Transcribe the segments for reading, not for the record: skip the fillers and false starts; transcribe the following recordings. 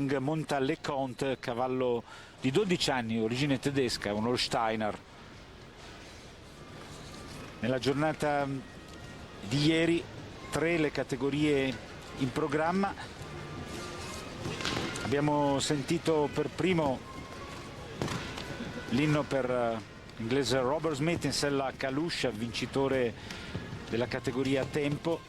Monta Le Conte, cavallo di 12 anni, origine tedesca, un Holsteiner. Nella giornata di ieri 3 le categorie in programma. Abbiamo sentito per primo l'inno per l'inglese Robert Smith in sella a Kalusha, vincitore della categoria tempo.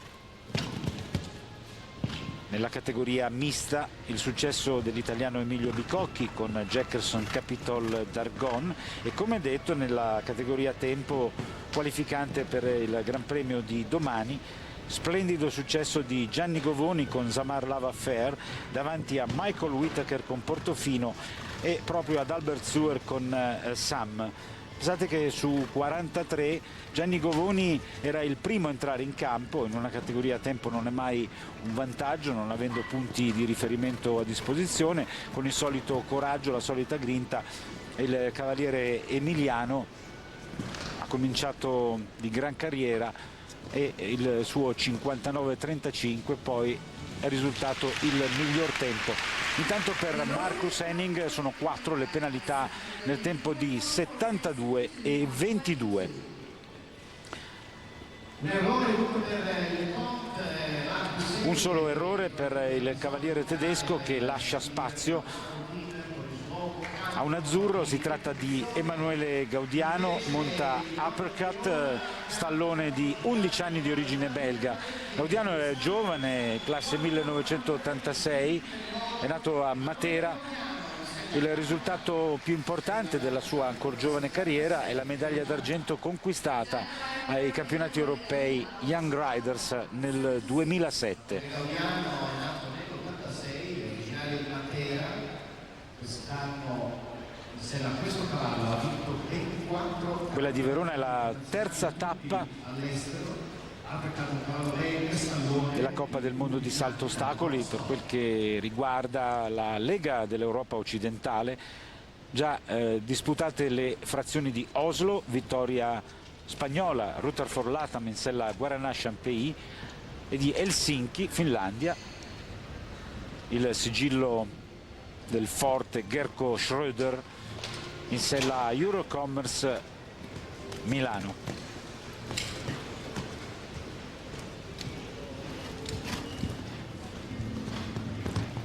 Nella categoria mista il successo dell'italiano Emilio Bicocchi con Jackerson Capitol d'Argonne, e come detto nella categoria tempo qualificante per il Gran Premio di domani splendido successo di Gianni Govoni con Zamar Lava Fair davanti a Michael Whittaker con Portofino e proprio ad Albert Suer con Sam. Pensate che su 43 Gianni Govoni era il primo a entrare in campo. In una categoria a tempo non è mai un vantaggio, non avendo punti di riferimento a disposizione. Con il solito coraggio, la solita grinta, il cavaliere emiliano ha cominciato di gran carriera e il suo 59-35 poi è risultato il miglior tempo. Intanto per Marcus Henning sono 4 le penalità nel tempo di 72 e 22. Un solo errore per il cavaliere tedesco che lascia spazio a un azzurro. Si tratta di Emanuele Gaudiano, monta uppercut, stallone di 11 anni di origine belga. Gaudiano è giovane, classe 1986, è nato a Matera. Il risultato più importante della sua ancora giovane carriera è la medaglia d'argento conquistata ai campionati europei Young Riders nel 2007. Quella di Verona è la terza tappa della Coppa del Mondo di salto ostacoli per quel che riguarda la Lega dell'Europa occidentale. Già disputate le frazioni di Oslo, vittoria spagnola, Rutherford Latham in sella Guaraná Champey, e di Helsinki, Finlandia, il sigillo del forte Gerko Schröder in sella Eurocommerce Milano.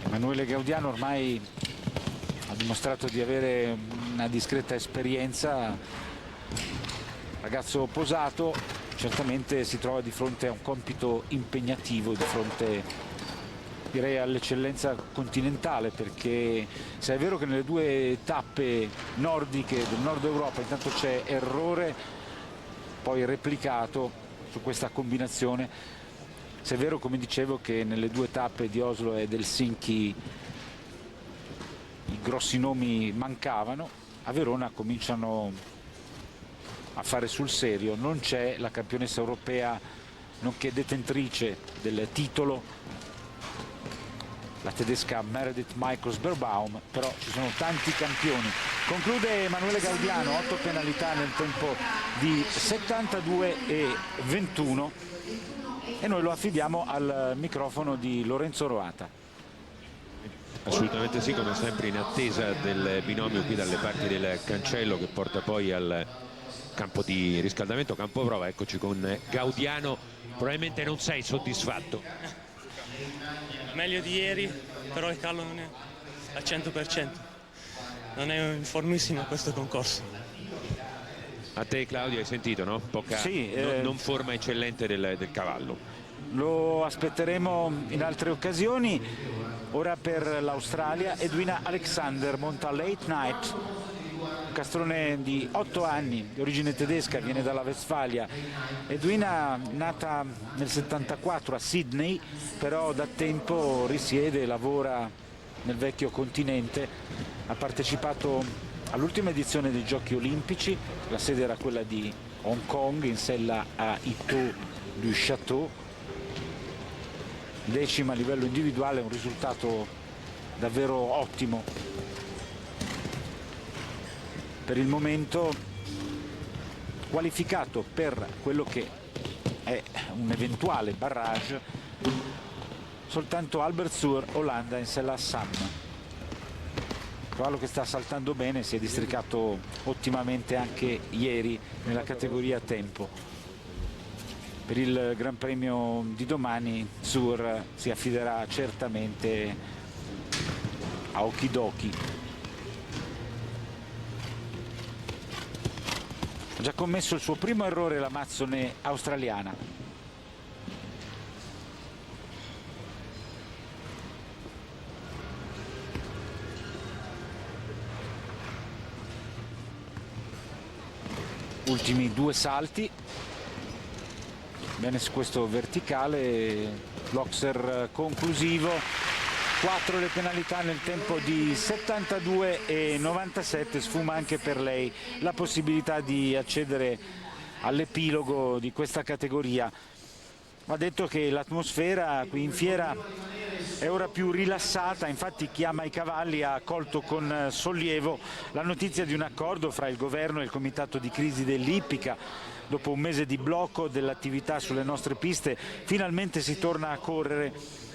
Emanuele Gaudiano ormai ha dimostrato di avere una discreta esperienza, ragazzo posato, certamente si trova di fronte a un compito impegnativo, di fronte direi all'eccellenza continentale, perché se è vero che nelle 2 tappe nordiche del nord Europa intanto c'è errore poi replicato su questa combinazione, se è vero, come dicevo, che nelle 2 tappe di Oslo ed Helsinki i grossi nomi mancavano, a Verona cominciano a fare sul serio. Non c'è la campionessa europea nonché detentrice del titolo, la tedesca Meredith Michaels-Berbaum, però ci sono tanti campioni. Conclude Emanuele Gaudiano, 8 penalità nel tempo di 72 e 21, e noi lo affidiamo al microfono di Lorenzo Roata. Assolutamente sì, come sempre in attesa del binomio qui dalle parti del cancello che porta poi al campo di riscaldamento, campo prova. Eccoci con Gaudiano. Probabilmente non sei soddisfatto. Meglio di ieri, però il callo non è al 100%, non è in formissimo questo concorso. A te, Claudio, hai sentito, no? Poca sì, non forma eccellente del cavallo. Lo aspetteremo in altre occasioni. Ora per l'Australia Edwina Alexander monta Late Night, castrone di 8 anni, di origine tedesca, viene dalla Westfalia. Edwina nata nel 74 a Sydney, però da tempo risiede e lavora nel vecchio continente. Ha partecipato all'ultima edizione dei Giochi Olimpici, la sede era quella di Hong Kong in sella a Ito du Château, 10ª a livello individuale, un risultato davvero ottimo. Per il momento qualificato per quello che è un eventuale barrage soltanto Albert Suer, Olanda, in sella a Sam. cavallo che sta saltando bene, si è districato ottimamente anche ieri nella categoria tempo. Per il Gran Premio di domani Zur si affiderà certamente a Okidoki. Ha già commesso il suo primo errore la Mazzone australiana. Ultimi 2 salti, bene su questo verticale, l'Oxer conclusivo. 4 le penalità nel tempo di 72,97, sfuma anche per lei la possibilità di accedere all'epilogo di questa categoria. Va detto che l'atmosfera qui in fiera è ora più rilassata, infatti chi ama i cavalli ha accolto con sollievo la notizia di un accordo fra il governo e il comitato di crisi dell'Ippica. Dopo un mese di blocco dell'attività sulle nostre piste finalmente si torna a correre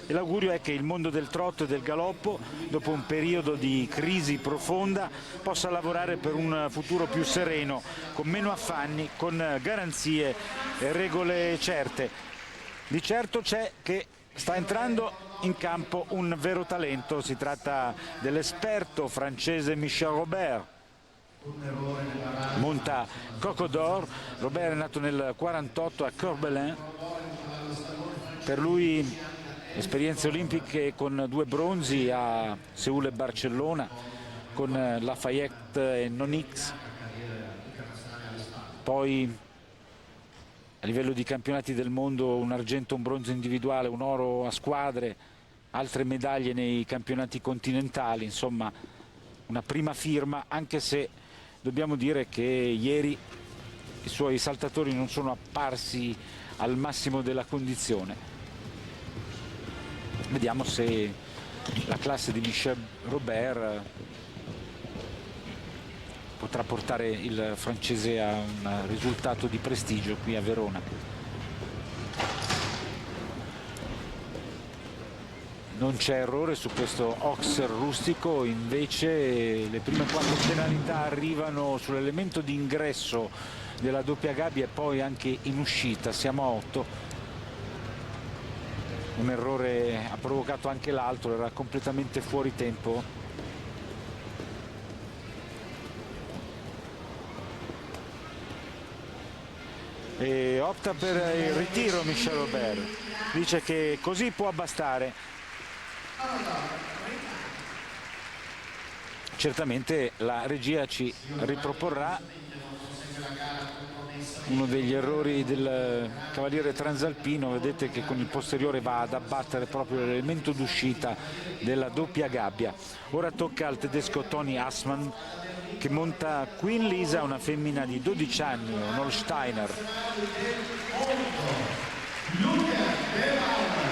e l'augurio è che il mondo del trotto e del galoppo, dopo un periodo di crisi profonda, possa lavorare per un futuro più sereno, con meno affanni, con garanzie e regole certe. Di certo c'è che sta entrando in campo un vero talento, si tratta dell'esperto francese Michel Robert. Monta Coco d'Or. Robert è nato nel 48 a Corbelin. Per lui esperienze olimpiche con 2 bronzi a Seul e Barcellona, con Lafayette e Nonix. Poi a livello di campionati del mondo un argento, un bronzo individuale, un oro a squadre, altre medaglie nei campionati continentali, insomma una prima firma, anche se dobbiamo dire che ieri i suoi saltatori non sono apparsi al massimo della condizione. Vediamo se la classe di Michel Robert potrà portare il francese a un risultato di prestigio qui a Verona. Non c'è errore su questo Oxer rustico, invece le prime 4 penalità arrivano sull'elemento di ingresso della doppia gabbia e poi anche in uscita, siamo a 8. Un errore ha provocato anche l'altro, era completamente fuori tempo. E opta per il ritiro Michel Robert, dice che così può bastare. Certamente la regia ci riproporrà uno degli errori del cavaliere transalpino. Vedete che con il posteriore va ad abbattere proprio l'elemento d'uscita della doppia gabbia. Ora tocca al tedesco Toni Assmann, che monta Queen Lisa, una femmina di 12 anni, un Holsteiner.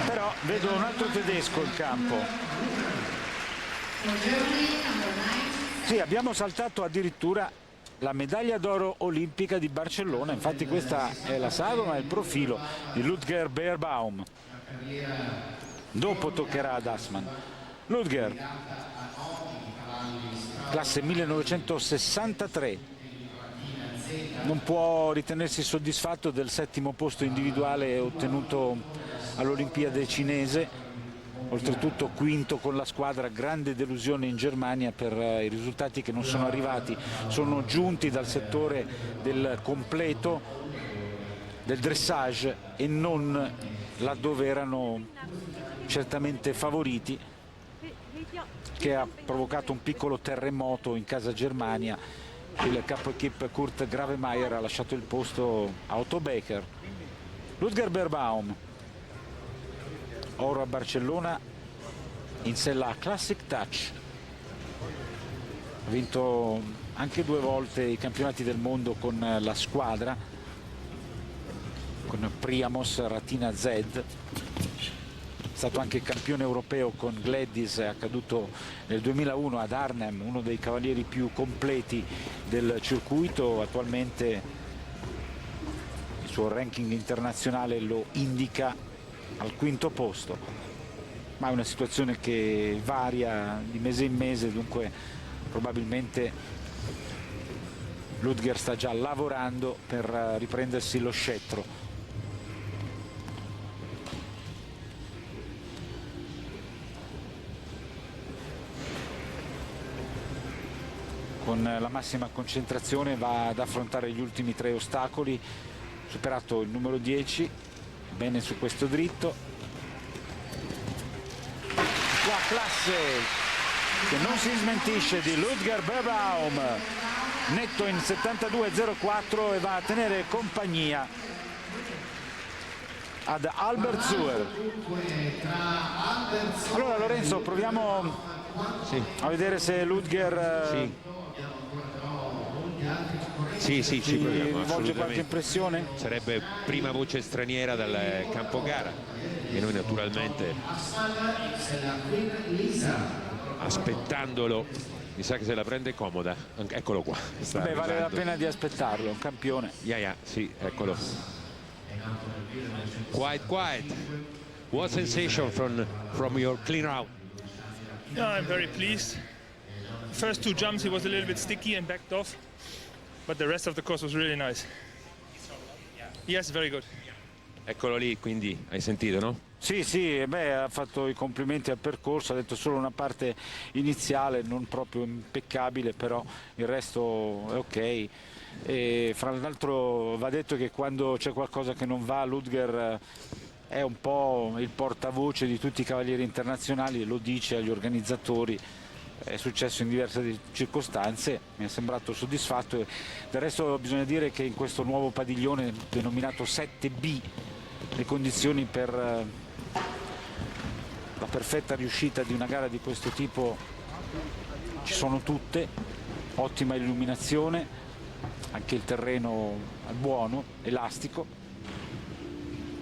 Però vedo un altro tedesco in campo. Sì, abbiamo saltato addirittura la medaglia d'oro olimpica di Barcellona, infatti questa è la sagoma e il profilo di Ludger Beerbaum. Dopo toccherà ad Assmann. Ludger, classe 1963, non può ritenersi soddisfatto del 7° posto individuale ottenuto all'Olimpiade cinese, oltretutto 5° con la squadra. Grande delusione in Germania per i risultati che non sono arrivati, sono giunti dal settore del completo, del dressage, e non laddove erano certamente favoriti, che ha provocato un piccolo terremoto in casa Germania. Il capo equipe Kurt Gravemeyer ha lasciato il posto a Otto Becker. Ludger Beerbaum, oro a Barcellona in sella Classic Touch, ha vinto anche 2 volte i campionati del mondo con la squadra, con Priamos Ratina Z, è stato anche campione europeo con Gladys, è accaduto nel 2001 ad Arnhem, uno dei cavalieri più completi del circuito. Attualmente il suo ranking internazionale lo indica al 5° posto, ma è una situazione che varia di mese in mese, dunque probabilmente Ludger sta già lavorando per riprendersi lo scettro. Con la massima concentrazione va ad affrontare gli ultimi 3 ostacoli, superato il numero 10, bene su questo dritto. La classe che non si smentisce di Ludger Beerbaum, netto in 72,04, e va a tenere compagnia ad Albert Zuer. Allora Lorenzo, proviamo a vedere se Ludger ci proviamo, rivolge qualche impressione. Sarebbe prima voce straniera dal campo gara e noi naturalmente, aspettandolo, mi sa che se la prende comoda. Eccolo qua, Beh, vale la pena di aspettarlo, è un campione. Sì, eccolo. Quiet. What sensation from your clean round? Yeah, I'm very pleased. First 2 jumps he was a little bit sticky and backed off, but the rest of the course was really nice. Yes, very good. Eccolo lì, quindi hai sentito, no? Sì, beh, ha fatto i complimenti al percorso, ha detto solo una parte iniziale non proprio impeccabile, però il resto è ok. E fra l'altro va detto che quando c'è qualcosa che non va, Ludger è un po' il portavoce di tutti i cavalieri internazionali e lo dice agli organizzatori. È successo in diverse circostanze, mi è sembrato soddisfatto. E del resto bisogna dire che in questo nuovo padiglione denominato 7B le condizioni per la perfetta riuscita di una gara di questo tipo ci sono tutte: ottima illuminazione, anche il terreno è buono, elastico,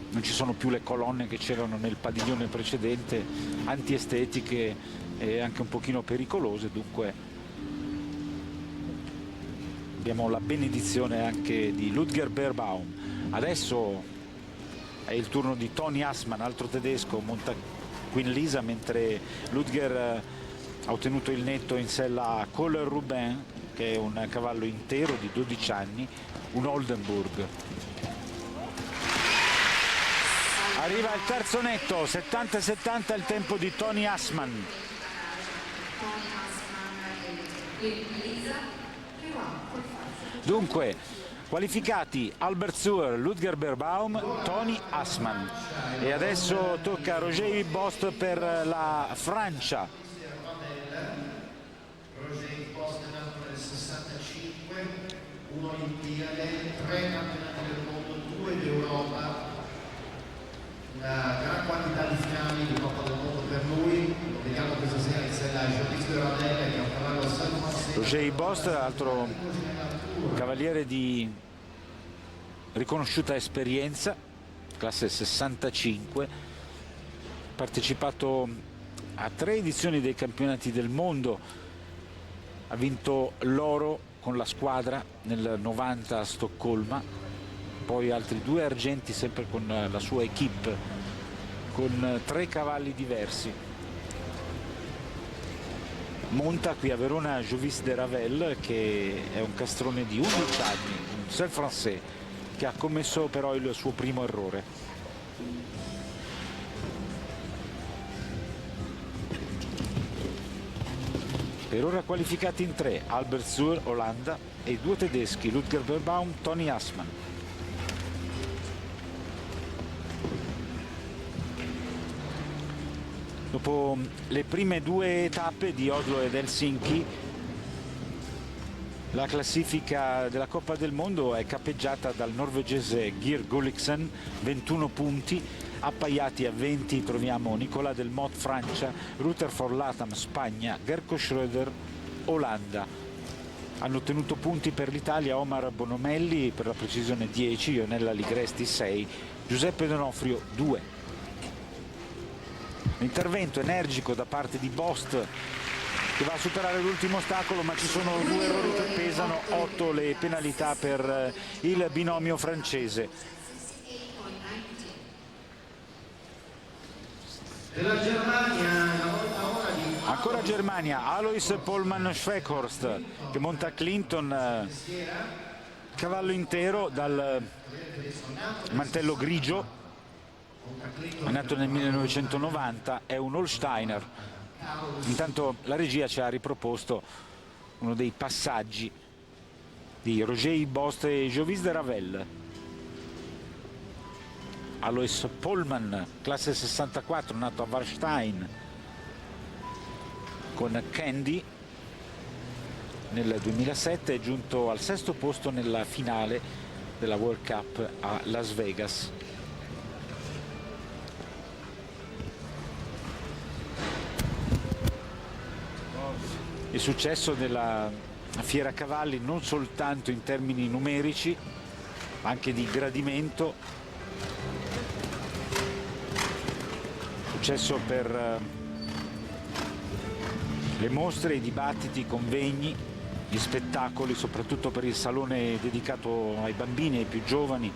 non ci sono più le colonne che c'erano nel padiglione precedente, antiestetiche e anche un pochino pericolose. Dunque abbiamo la benedizione anche di Ludger Beerbaum. Adesso è il turno di Tony Assmann, altro tedesco, monta Queen Lisa, mentre Ludger ha ottenuto il netto in sella Kohler Rubin, che è un cavallo intero di 12 anni, un Oldenburg. Arriva il terzo netto, 70-70 il tempo di Tony Assmann. Dunque, qualificati Albert Zuer, Ludger Beerbaum, Tony Assmann. E adesso tocca a Roger Bost per la Francia. Roger Bost è nato nel 65, un'Olimpiade, 3 campionati del mondo, 2 d'Europa, una gran quantità di finali di Coppa del Mondo per lui. Vediamo questa sera in sella Joris de Radelle, che è un cavallo salvato. Roger Bost, altro cavaliere di riconosciuta esperienza, classe 65, partecipato a 3 edizioni dei campionati del mondo, ha vinto l'oro con la squadra nel 90 a Stoccolma, poi altri 2 argenti sempre con la sua equipe, con 3 cavalli diversi. Monta qui a Verona Jovis de Ravel, che è un castrone di 11 anni, un seul français, che ha commesso però il suo primo errore. Per ora qualificati in 3 Albert Zuer, Olanda, e 2 tedeschi, Ludger Beerbaum, Tony Assmann. Dopo le prime 2 tappe di Oslo ed Helsinki, la classifica della Coppa del Mondo è capeggiata dal norvegese Geir Gulliksen, 21 punti, appaiati a 20 troviamo Nicolas Delmotte, Francia, Rutherford Latham, Spagna, Gerko Schröder, Olanda. Hanno ottenuto punti per l'Italia Omar Bonomelli, per la precisione 10, Ionella Ligresti 6, Giuseppe D'Onofrio 2. L'intervento energico da parte di Bost, che va a superare l'ultimo ostacolo, ma ci sono 2 errori che pesano, 8 le penalità per il binomio francese. Della Germania, la volta ora di Ancora Germania, Alois Pollmann-Schweckhorst che monta Clinton, cavallo intero dal mantello grigio, è nato nel 1990, è un Holsteiner. Intanto la regia ci ha riproposto uno dei passaggi di Roger Ibost e Jovis de Ravel. Alois Pollmann, classe 64, nato a Warstein con Candy nel 2007, è giunto al 6° posto nella finale della World Cup a Las Vegas. Il successo della Fiera Cavalli non soltanto in termini numerici, ma anche di gradimento, successo per le mostre, i dibattiti, i convegni, gli spettacoli, soprattutto per il salone dedicato ai bambini, ai più giovani,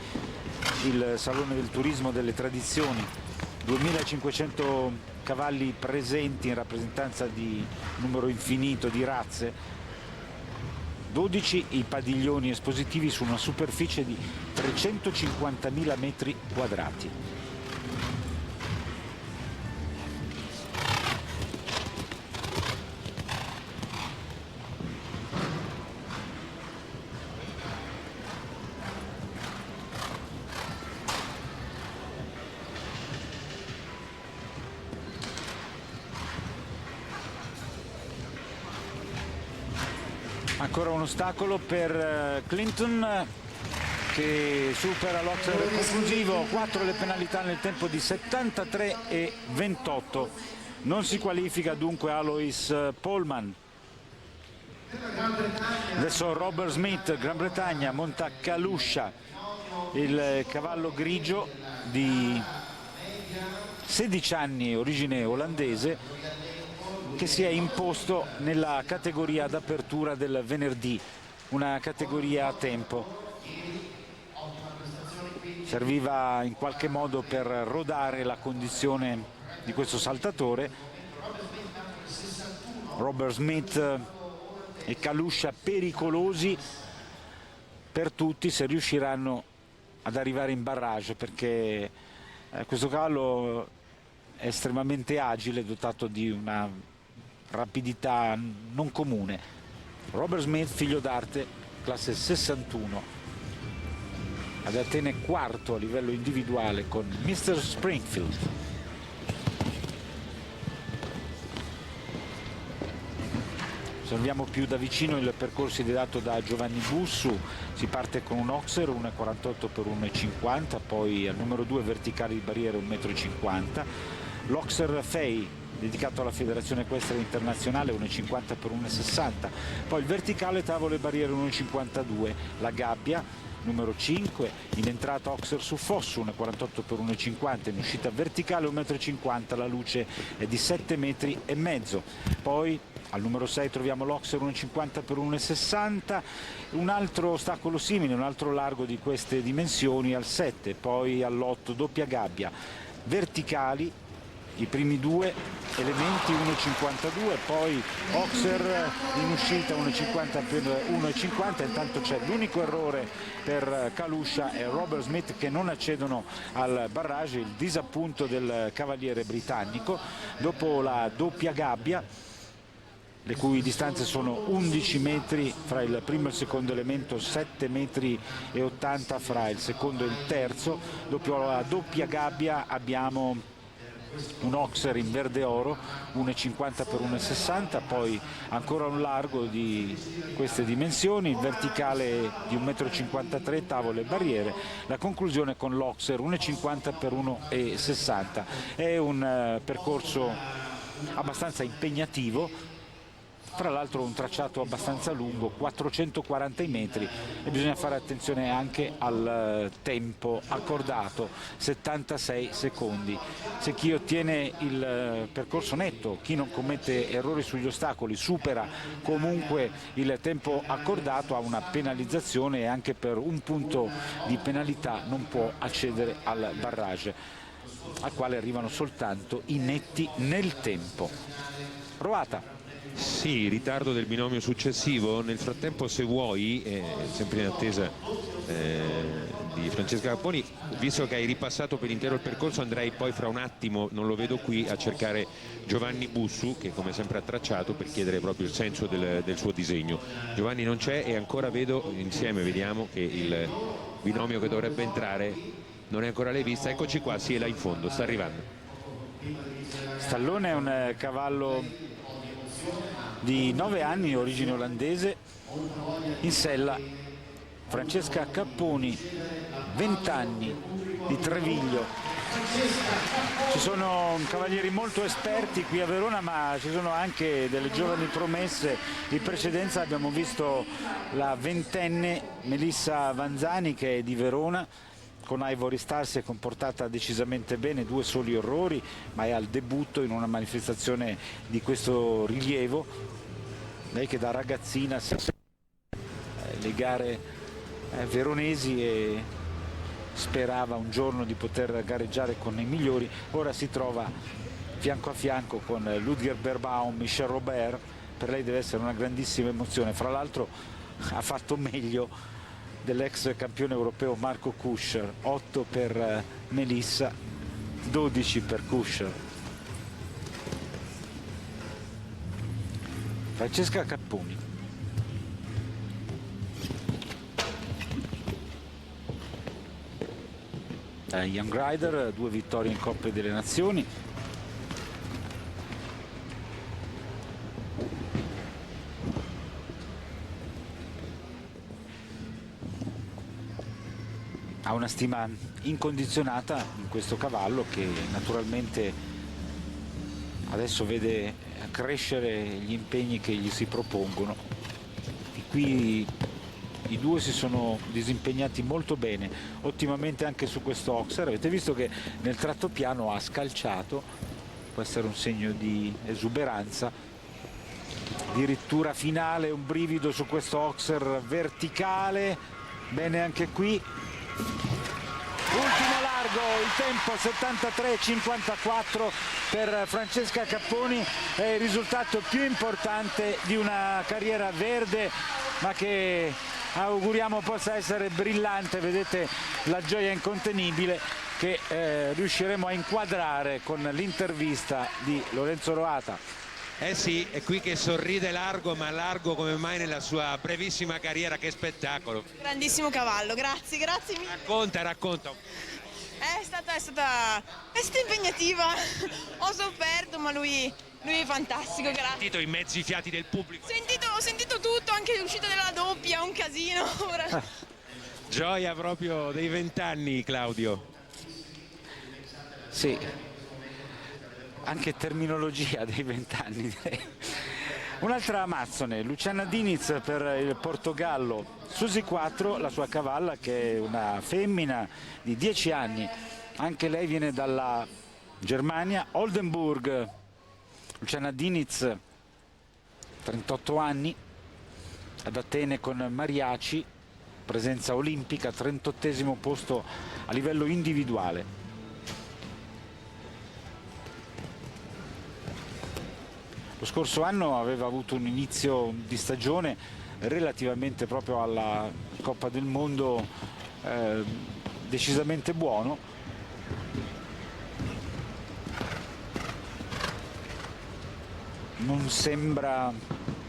il salone del turismo delle tradizioni. 2500 cavalli presenti in rappresentanza di numero infinito di razze, 12 i padiglioni espositivi su una superficie di 350.000 metri quadrati. Ancora un ostacolo per Clinton che supera l'Oxer conclusivo, 4 le penalità nel tempo di 73,28. Non si qualifica dunque Alois Pollmann. Adesso Robert Smith, Gran Bretagna, monta Kalusha, il cavallo grigio di 16 anni, origine olandese, che si è imposto nella categoria d'apertura del venerdì, una categoria a tempo. Serviva in qualche modo per rodare la condizione di questo saltatore. Robert Smith e Kalusha pericolosi per tutti se riusciranno ad arrivare in barrage, perché questo cavallo è estremamente agile, dotato di una rapidità non comune. Robert Smith, figlio d'arte, classe 61, ad Atene 4° a livello individuale con Mr. Springfield. Osserviamo più da vicino il percorso ideato da Giovanni Bussu. Si parte con un Oxer 1,48 per 1,50, poi al numero 2 verticali di barriere 1,50 m, l'Oxer Fay dedicato alla Federazione Equestre Internazionale 1,50 per 1,60, poi il verticale tavole e barriere 1,52, la gabbia numero 5, in entrata Oxer su fosso 1,48 per 1,50, in uscita verticale 1,50 m, la luce è di 7,5 metri. Poi al numero 6 troviamo l'Oxer 1,50 per 1,60, un altro ostacolo simile, un altro largo di queste dimensioni al 7, poi all'8 doppia gabbia, verticali i primi 2 elementi 1,52, poi Oxer in uscita 1,50 per 1,50. Intanto c'è l'unico errore per Kalusha e Robert Smith che non accedono al barrage, il disappunto del cavaliere britannico. Dopo la doppia gabbia, le cui distanze sono 11 metri fra il primo e il secondo elemento, 7,80 metri fra il secondo e il terzo, dopo la doppia gabbia abbiamo un Oxer in verde oro 1,50 per 1,60, poi ancora un largo di queste dimensioni, il verticale di 1,53 m, tavole e barriere, la conclusione con l'Oxer 1,50 per 1,60. È un percorso abbastanza impegnativo, tra l'altro un tracciato abbastanza lungo, 440 metri, e bisogna fare attenzione anche al tempo accordato, 76 secondi. Se chi ottiene il percorso netto, chi non commette errori sugli ostacoli, supera comunque il tempo accordato, ha una penalizzazione e anche per un punto di penalità non può accedere al barrage, al quale arrivano soltanto i netti nel tempo. Roata. Sì, ritardo del binomio successivo. Nel frattempo, se vuoi, sempre in attesa di Francesca Capponi, visto che hai ripassato per intero il percorso, andrei poi fra un attimo, non lo vedo qui, a cercare Giovanni Bussu, che come sempre ha tracciato, per chiedere proprio il senso del suo disegno. Giovanni non c'è e ancora vedo, insieme vediamo che il binomio che dovrebbe entrare non è ancora alle vista. Eccoci qua, sì, è là in fondo, sta arrivando. Stallone è un cavallo di 9 anni, origine olandese. In sella Francesca Capponi, 20 anni, di Treviglio. Ci sono cavalieri molto esperti qui a Verona, ma ci sono anche delle giovani promesse. In precedenza abbiamo visto la 20enne Melissa Vanzani, che è di Verona. Con Ivory Star si è comportata decisamente bene, 2 soli errori, ma è al debutto in una manifestazione di questo rilievo. Lei che da ragazzina segue le gare veronesi e sperava un giorno di poter gareggiare con i migliori, ora si trova fianco a fianco con Ludger Beerbaum, Michel Robert. Per lei deve essere una grandissima emozione. Fra l'altro ha fatto meglio dell'ex campione europeo Marco Kuscher, 8 per Melissa, 12 per Kuscher. Francesca Capponi. Young Rider, 2 vittorie in Coppe delle Nazioni. Ha una stima incondizionata in questo cavallo, che naturalmente adesso vede crescere gli impegni che gli si propongono. E qui i due si sono disimpegnati molto bene, ottimamente anche su questo Oxer. Avete visto che nel tratto piano ha scalciato, può essere un segno di esuberanza. Addirittura finale, un brivido su questo Oxer verticale, bene anche qui. Ultimo largo, il tempo 73,54 per Francesca Capponi, è il risultato più importante di una carriera verde, ma che auguriamo possa essere brillante. Vedete la gioia incontenibile che riusciremo a inquadrare con l'intervista di Lorenzo Roata. Eh sì, è qui che sorride Largo, ma Largo come mai nella sua brevissima carriera, che spettacolo. Grandissimo cavallo, grazie mille. Racconta. È stata impegnativa, ho sofferto, ma lui è fantastico, grazie. Ho sentito i mezzi fiati del pubblico. Ho sentito tutto, anche l'uscita della doppia, un casino. Gioia proprio dei 20 anni, Claudio. Sì, anche terminologia dei 20 anni. Un'altra Amazzone, Luciana Diniz per il Portogallo. Susi 4, la sua cavalla, che è una femmina di 10 anni, anche lei viene dalla Germania. Oldenburg, Luciana Diniz, 38 anni, ad Atene con Mariaci, presenza olimpica, 38esimo posto a livello individuale. Lo scorso anno aveva avuto un inizio di stagione relativamente proprio alla Coppa del Mondo decisamente buono. Non sembra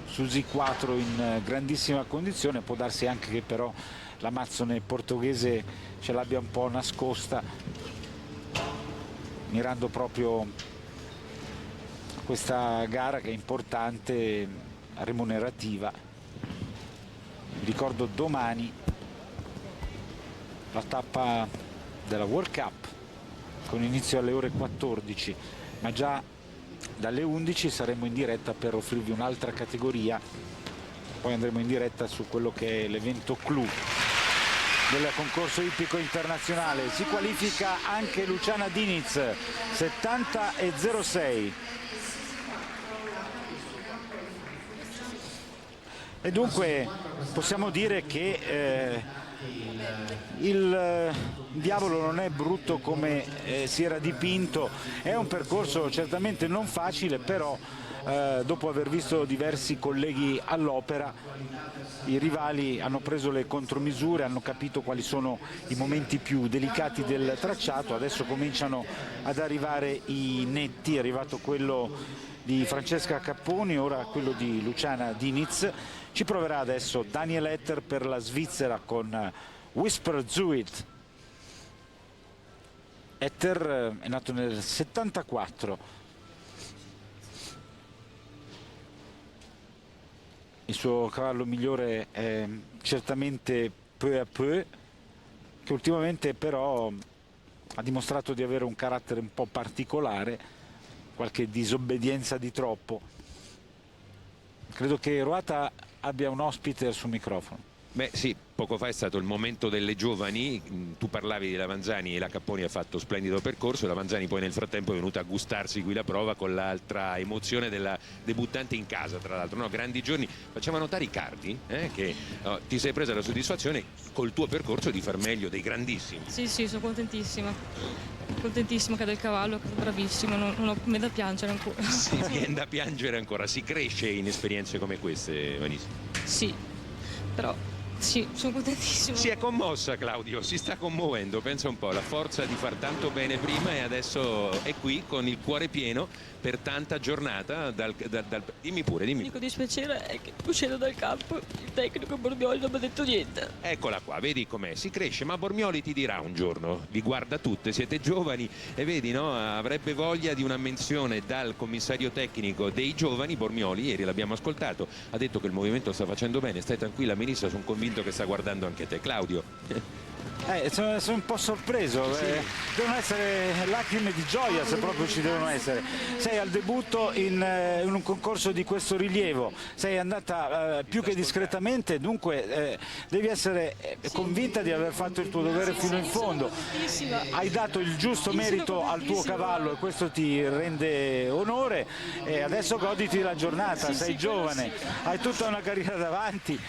Susi 4 in grandissima condizione, può darsi anche che però l'Amazzone portoghese ce l'abbia un po' nascosta, mirando proprio questa gara che è importante, remunerativa. Ricordo domani la tappa della World Cup con inizio alle ore 14, ma già dalle 11 saremo in diretta per offrirvi un'altra categoria, poi andremo in diretta su quello che è l'evento clou del concorso ippico internazionale. Si qualifica anche Luciana Diniz, 70,06. E dunque possiamo dire che il diavolo non è brutto come si era dipinto. È un percorso certamente non facile, però dopo aver visto diversi colleghi all'opera, i rivali hanno preso le contromisure, hanno capito quali sono i momenti più delicati del tracciato, adesso cominciano ad arrivare i netti, è arrivato quello di Francesca Capponi, ora quello di Luciana Diniz. Ci proverà adesso Daniel Etter per la Svizzera con Whisper Zuid. Etter è nato nel 74. Il suo cavallo migliore è certamente Peu à Peu, che ultimamente però ha dimostrato di avere un carattere un po' particolare, qualche disobbedienza di troppo. Credo che Ruata abbia un ospite al suo microfono. Beh sì, poco fa è stato il momento delle giovani, tu parlavi di Lavanzani e la Capponi ha fatto splendido percorso, Lavanzani poi nel frattempo è venuta a gustarsi qui la prova con l'altra emozione della debuttante in casa, tra l'altro, no? Grandi giorni. Facciamo notare Icardi che ti sei presa la soddisfazione col tuo percorso di far meglio dei grandissimi. Sì, sono contentissima che del cavallo, che è bravissimo, non ho me da piangere ancora. Si viene da piangere ancora, si cresce in esperienze come queste, Vanessa. Sì, però sì, sono contentissimo. Si è commossa Claudio, si sta commuovendo, pensa un po', la forza di far tanto bene prima e adesso è qui con il cuore pieno per tanta giornata dimmi pure. L'unico dispiacere è che uscendo dal campo il tecnico Bormioli non mi ha detto niente. Eccola qua, vedi com'è, si cresce, ma Bormioli ti dirà un giorno, vi guarda tutte, siete giovani e vedi, no, avrebbe voglia di una menzione dal commissario tecnico dei giovani. Bormioli, ieri l'abbiamo ascoltato, ha detto che il movimento sta facendo bene, stai tranquilla Melissa, sono convinto che sta guardando anche te. Claudio. Sono un po' sorpreso, sì. Devono essere lacrime di gioia, se proprio ci devono essere. Sei al debutto in un concorso di questo rilievo, sei andata più che discretamente, dunque devi essere convinta di aver fatto il tuo dovere fino in fondo. Hai dato il giusto merito al tuo cavallo e questo ti rende onore, e adesso goditi la giornata, sei giovane, hai tutta una carriera davanti.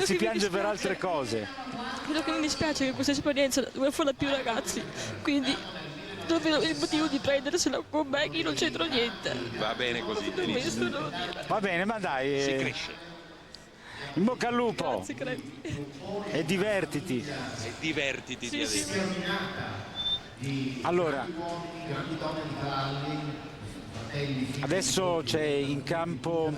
Si piange per altre cose. Quello che mi dispiace è che questa esperienza dove farla più ragazzi, quindi non vedo il motivo di prendersela con me, che non c'entro niente. Va bene così, benissimo. Va bene, ma dai, si cresce. In bocca al lupo. Grazie, crepi. E divertiti. E divertiti, sì, sì. Allora, adesso c'è in campo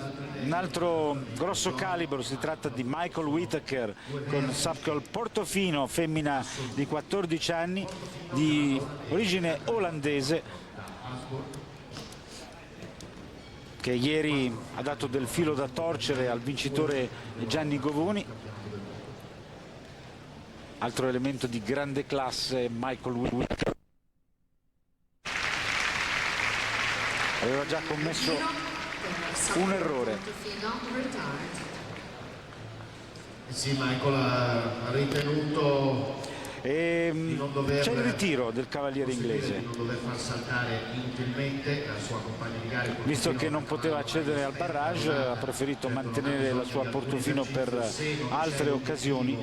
un altro grosso calibro, si tratta di Michael Whittaker con Sapkal Portofino, femmina di 14 anni, di origine olandese, che ieri ha dato del filo da torcere al vincitore Gianni Govoni. Altro elemento di grande classe, Michael Whittaker. Aveva già commesso un errore. Sì, Michael ha ritenuto C'è il ritiro del cavaliere inglese. Di non dover far saltare inutilmente la sua compagna di gara. Visto che non poteva accedere al barrage, ha preferito mantenere la sua Portofino per altre occasioni.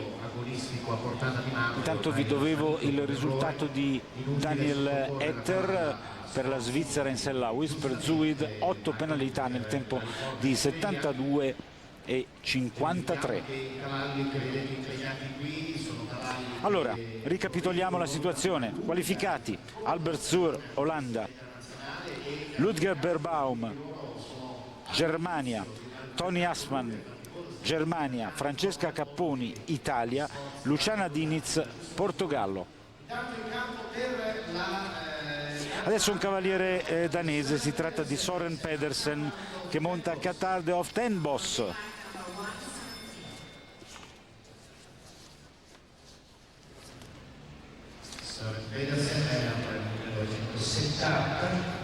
Intanto vi dovevo il risultato di Daniel Etter per la Svizzera in sella Whisper Zuid, 8 penalità nel tempo di 72 e 53. Allora, ricapitoliamo la situazione. Qualificati: Albert Zur, Olanda; Ludger Berbaum, Germania; Tony Assmann, Germania; Francesca Capponi, Italia; Luciana Diniz, Portogallo. Adesso un cavaliere danese, si tratta di Soren Pedersen, che monta a Qatar de of Ten Boss. Soren Pedersen è nel 1970.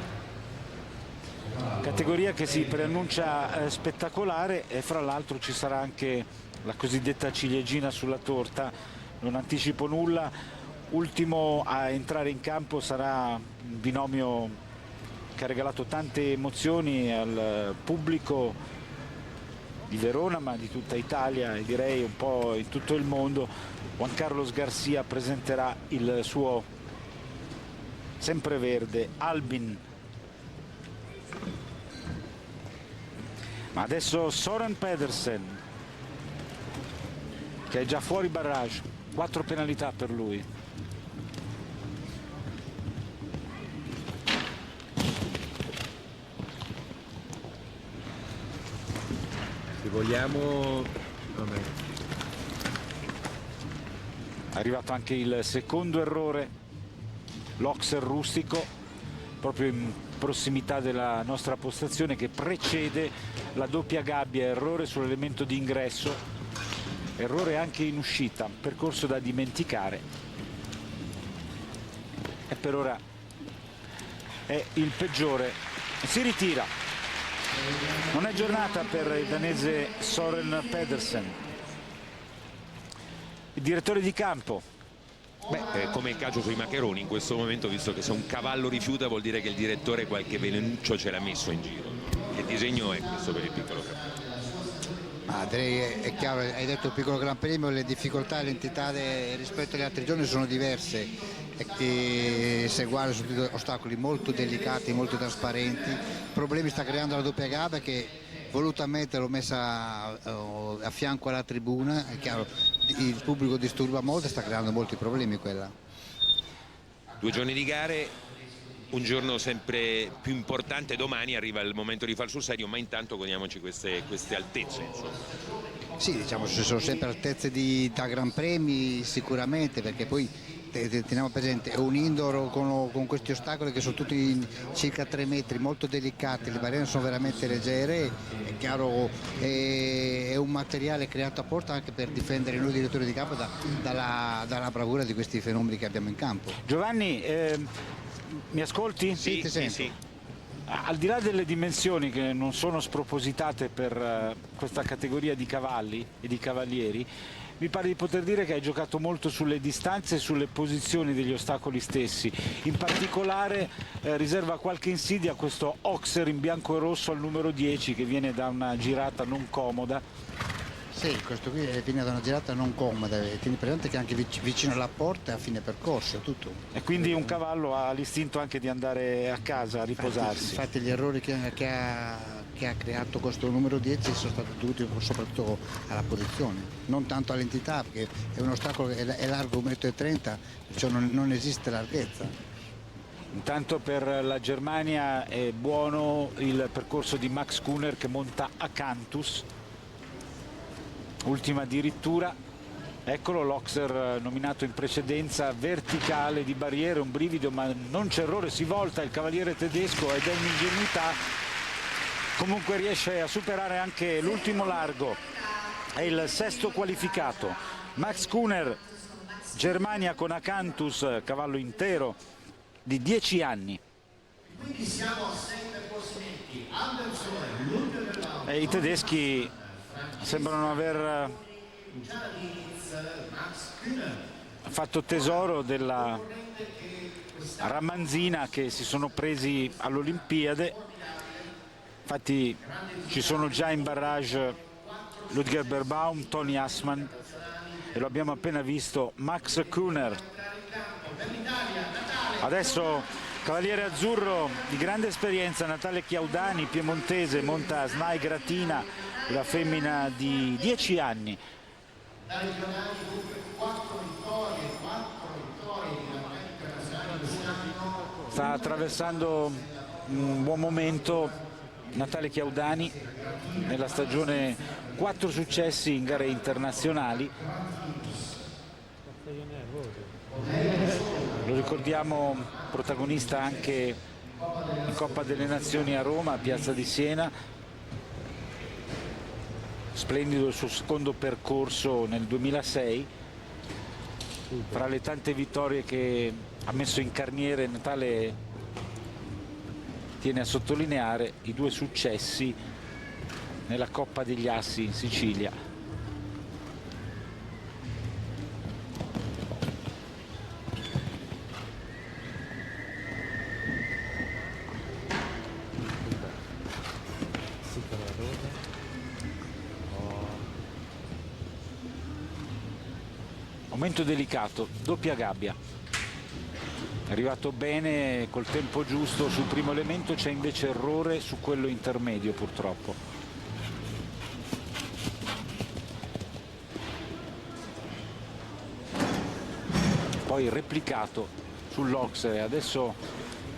Categoria che si preannuncia spettacolare, e fra l'altro ci sarà anche la cosiddetta ciliegina sulla torta, non anticipo nulla. Ultimo a entrare in campo sarà un binomio che ha regalato tante emozioni al pubblico di Verona, ma di tutta Italia e direi un po' in tutto il mondo. Juan Carlos Garcia presenterà il suo sempreverde Albin. Ma adesso Soren Pedersen, che è già fuori barrage, 4 penalità per lui. Se vogliamo... Vabbè. È arrivato anche il secondo errore, l'Oxer rustico, proprio in prossimità della nostra postazione, che precede la doppia gabbia. Errore sull'elemento di ingresso, errore anche in uscita, percorso da dimenticare, e per ora è il peggiore. Si ritira. Non è giornata per il danese Soren Pedersen. Il direttore di campo. Beh, come il calcio sui maccheroni in questo momento, visto che se un cavallo rifiuta vuol dire che il direttore qualche velenuccio ce l'ha messo in giro. Che disegno è questo per il piccolo Gran Premio? Ma direi è chiaro, hai detto il piccolo Gran Premio, le difficoltà e l'entità rispetto agli altri giorni sono diverse, e se guardi sono tutti ostacoli molto delicati, molto trasparenti. Problemi sta creando la doppia gabbia, che volutamente l'ho messa a fianco alla tribuna. È chiaro, il pubblico disturba molto e sta creando molti problemi quella. 2 giorni di gare, un giorno sempre più importante. Domani arriva il momento di far sul serio, ma intanto godiamoci queste altezze, insomma. Sì, diciamo, ci sono sempre altezze da Gran Premi sicuramente, perché poi teniamo presente, è un indoor con questi ostacoli che sono tutti circa 3 metri, molto delicati, le barriere sono veramente leggere. È chiaro, è un materiale creato apposta anche per difendere noi direttori di campo dalla bravura di questi fenomeni che abbiamo in campo. Giovanni, mi ascolti? Sì, ti sento. Sì. Al di là delle dimensioni, che non sono spropositate per questa categoria di cavalli e di cavalieri, mi pare di poter dire che hai giocato molto sulle distanze e sulle posizioni degli ostacoli stessi. In particolare riserva qualche insidia a questo Oxer in bianco e rosso al numero 10, che viene da una girata non comoda. Sì, questo qui viene da una girata non comoda, tieni presente che anche vicino alla porta è a fine percorso, tutto. E quindi un cavallo ha l'istinto anche di andare a casa a riposarsi. Infatti gli errori che ha creato questo numero 10 sono stati dovuti soprattutto alla posizione, non tanto all'entità, perché è un ostacolo che è largo 1,30 m, cioè non esiste larghezza. Intanto per la Germania è buono il percorso di Max Kuhner, che monta a Cantus. Ultima addirittura, eccolo l'Oxer nominato in precedenza, verticale di barriere, un brivido, ma non c'è errore, si volta il cavaliere tedesco ed è un'ingenuità. Comunque riesce a superare anche l'ultimo largo, è il 6° qualificato. Max Kuhner, Germania, con Acanthus, cavallo intero di 10 anni. E i tedeschi sembrano aver fatto tesoro della ramanzina che si sono presi all'Olimpiade. Infatti ci sono già in barrage Ludger Beerbaum, Tony Assmann e lo abbiamo appena visto Max Kuhner. Adesso cavaliere azzurro di grande esperienza, Natale Chiaudani, piemontese, monta a Snai Gratina, la femmina di 10 anni. Sta attraversando un buon momento Natale Chiaudani nella stagione, 4 successi in gare internazionali. Lo ricordiamo protagonista anche in Coppa delle Nazioni a Roma, a Piazza di Siena. Splendido il suo secondo percorso nel 2006. Fra le tante vittorie che ha messo in carniere, Natale tiene a sottolineare i 2 successi nella Coppa degli Assi in Sicilia. Momento delicato, doppia gabbia. È arrivato bene col tempo giusto sul primo elemento, c'è invece errore su quello intermedio purtroppo. poi replicato sull'Oxley. Adesso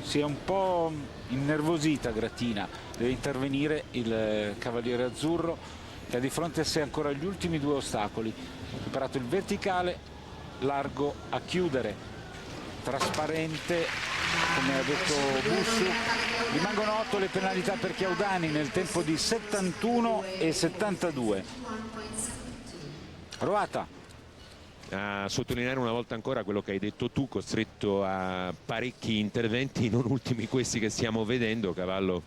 si è un po' innervosita Gratina, deve intervenire il cavaliere azzurro che ha di fronte a sé ancora gli ultimi 2 ostacoli. Superato il verticale, largo a chiudere, trasparente come ha detto Bussu. Rimangono 8 le penalità per Chiaudani nel tempo di 71 e 72. Roata. A sottolineare una volta ancora quello che hai detto tu, costretto a parecchi interventi, non ultimi questi che stiamo vedendo. Cavallo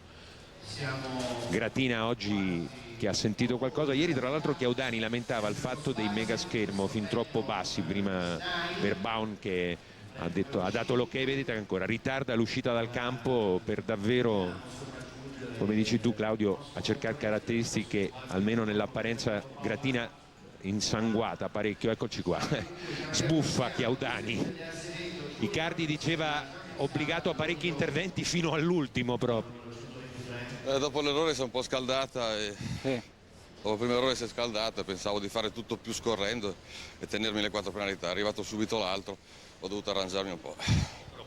Gratina oggi che ha sentito qualcosa. Ieri tra l'altro Chiaudani lamentava il fatto dei mega schermo fin troppo bassi, prima Verbaun che ha dato l'ok, vedete che ancora ritarda l'uscita dal campo per davvero, come dici tu Claudio, a cercare caratteristiche almeno nell'apparenza. Gratina insanguata parecchio, eccoci qua, sbuffa Chiaudani. Icardi diceva obbligato a parecchi interventi fino all'ultimo proprio. Dopo l'errore si è un po' scaldata e dopo il primo errore si è scaldata, pensavo di fare tutto più scorrendo e tenermi le 4 penalità. È arrivato subito l'altro, ho dovuto arrangiarmi un po'.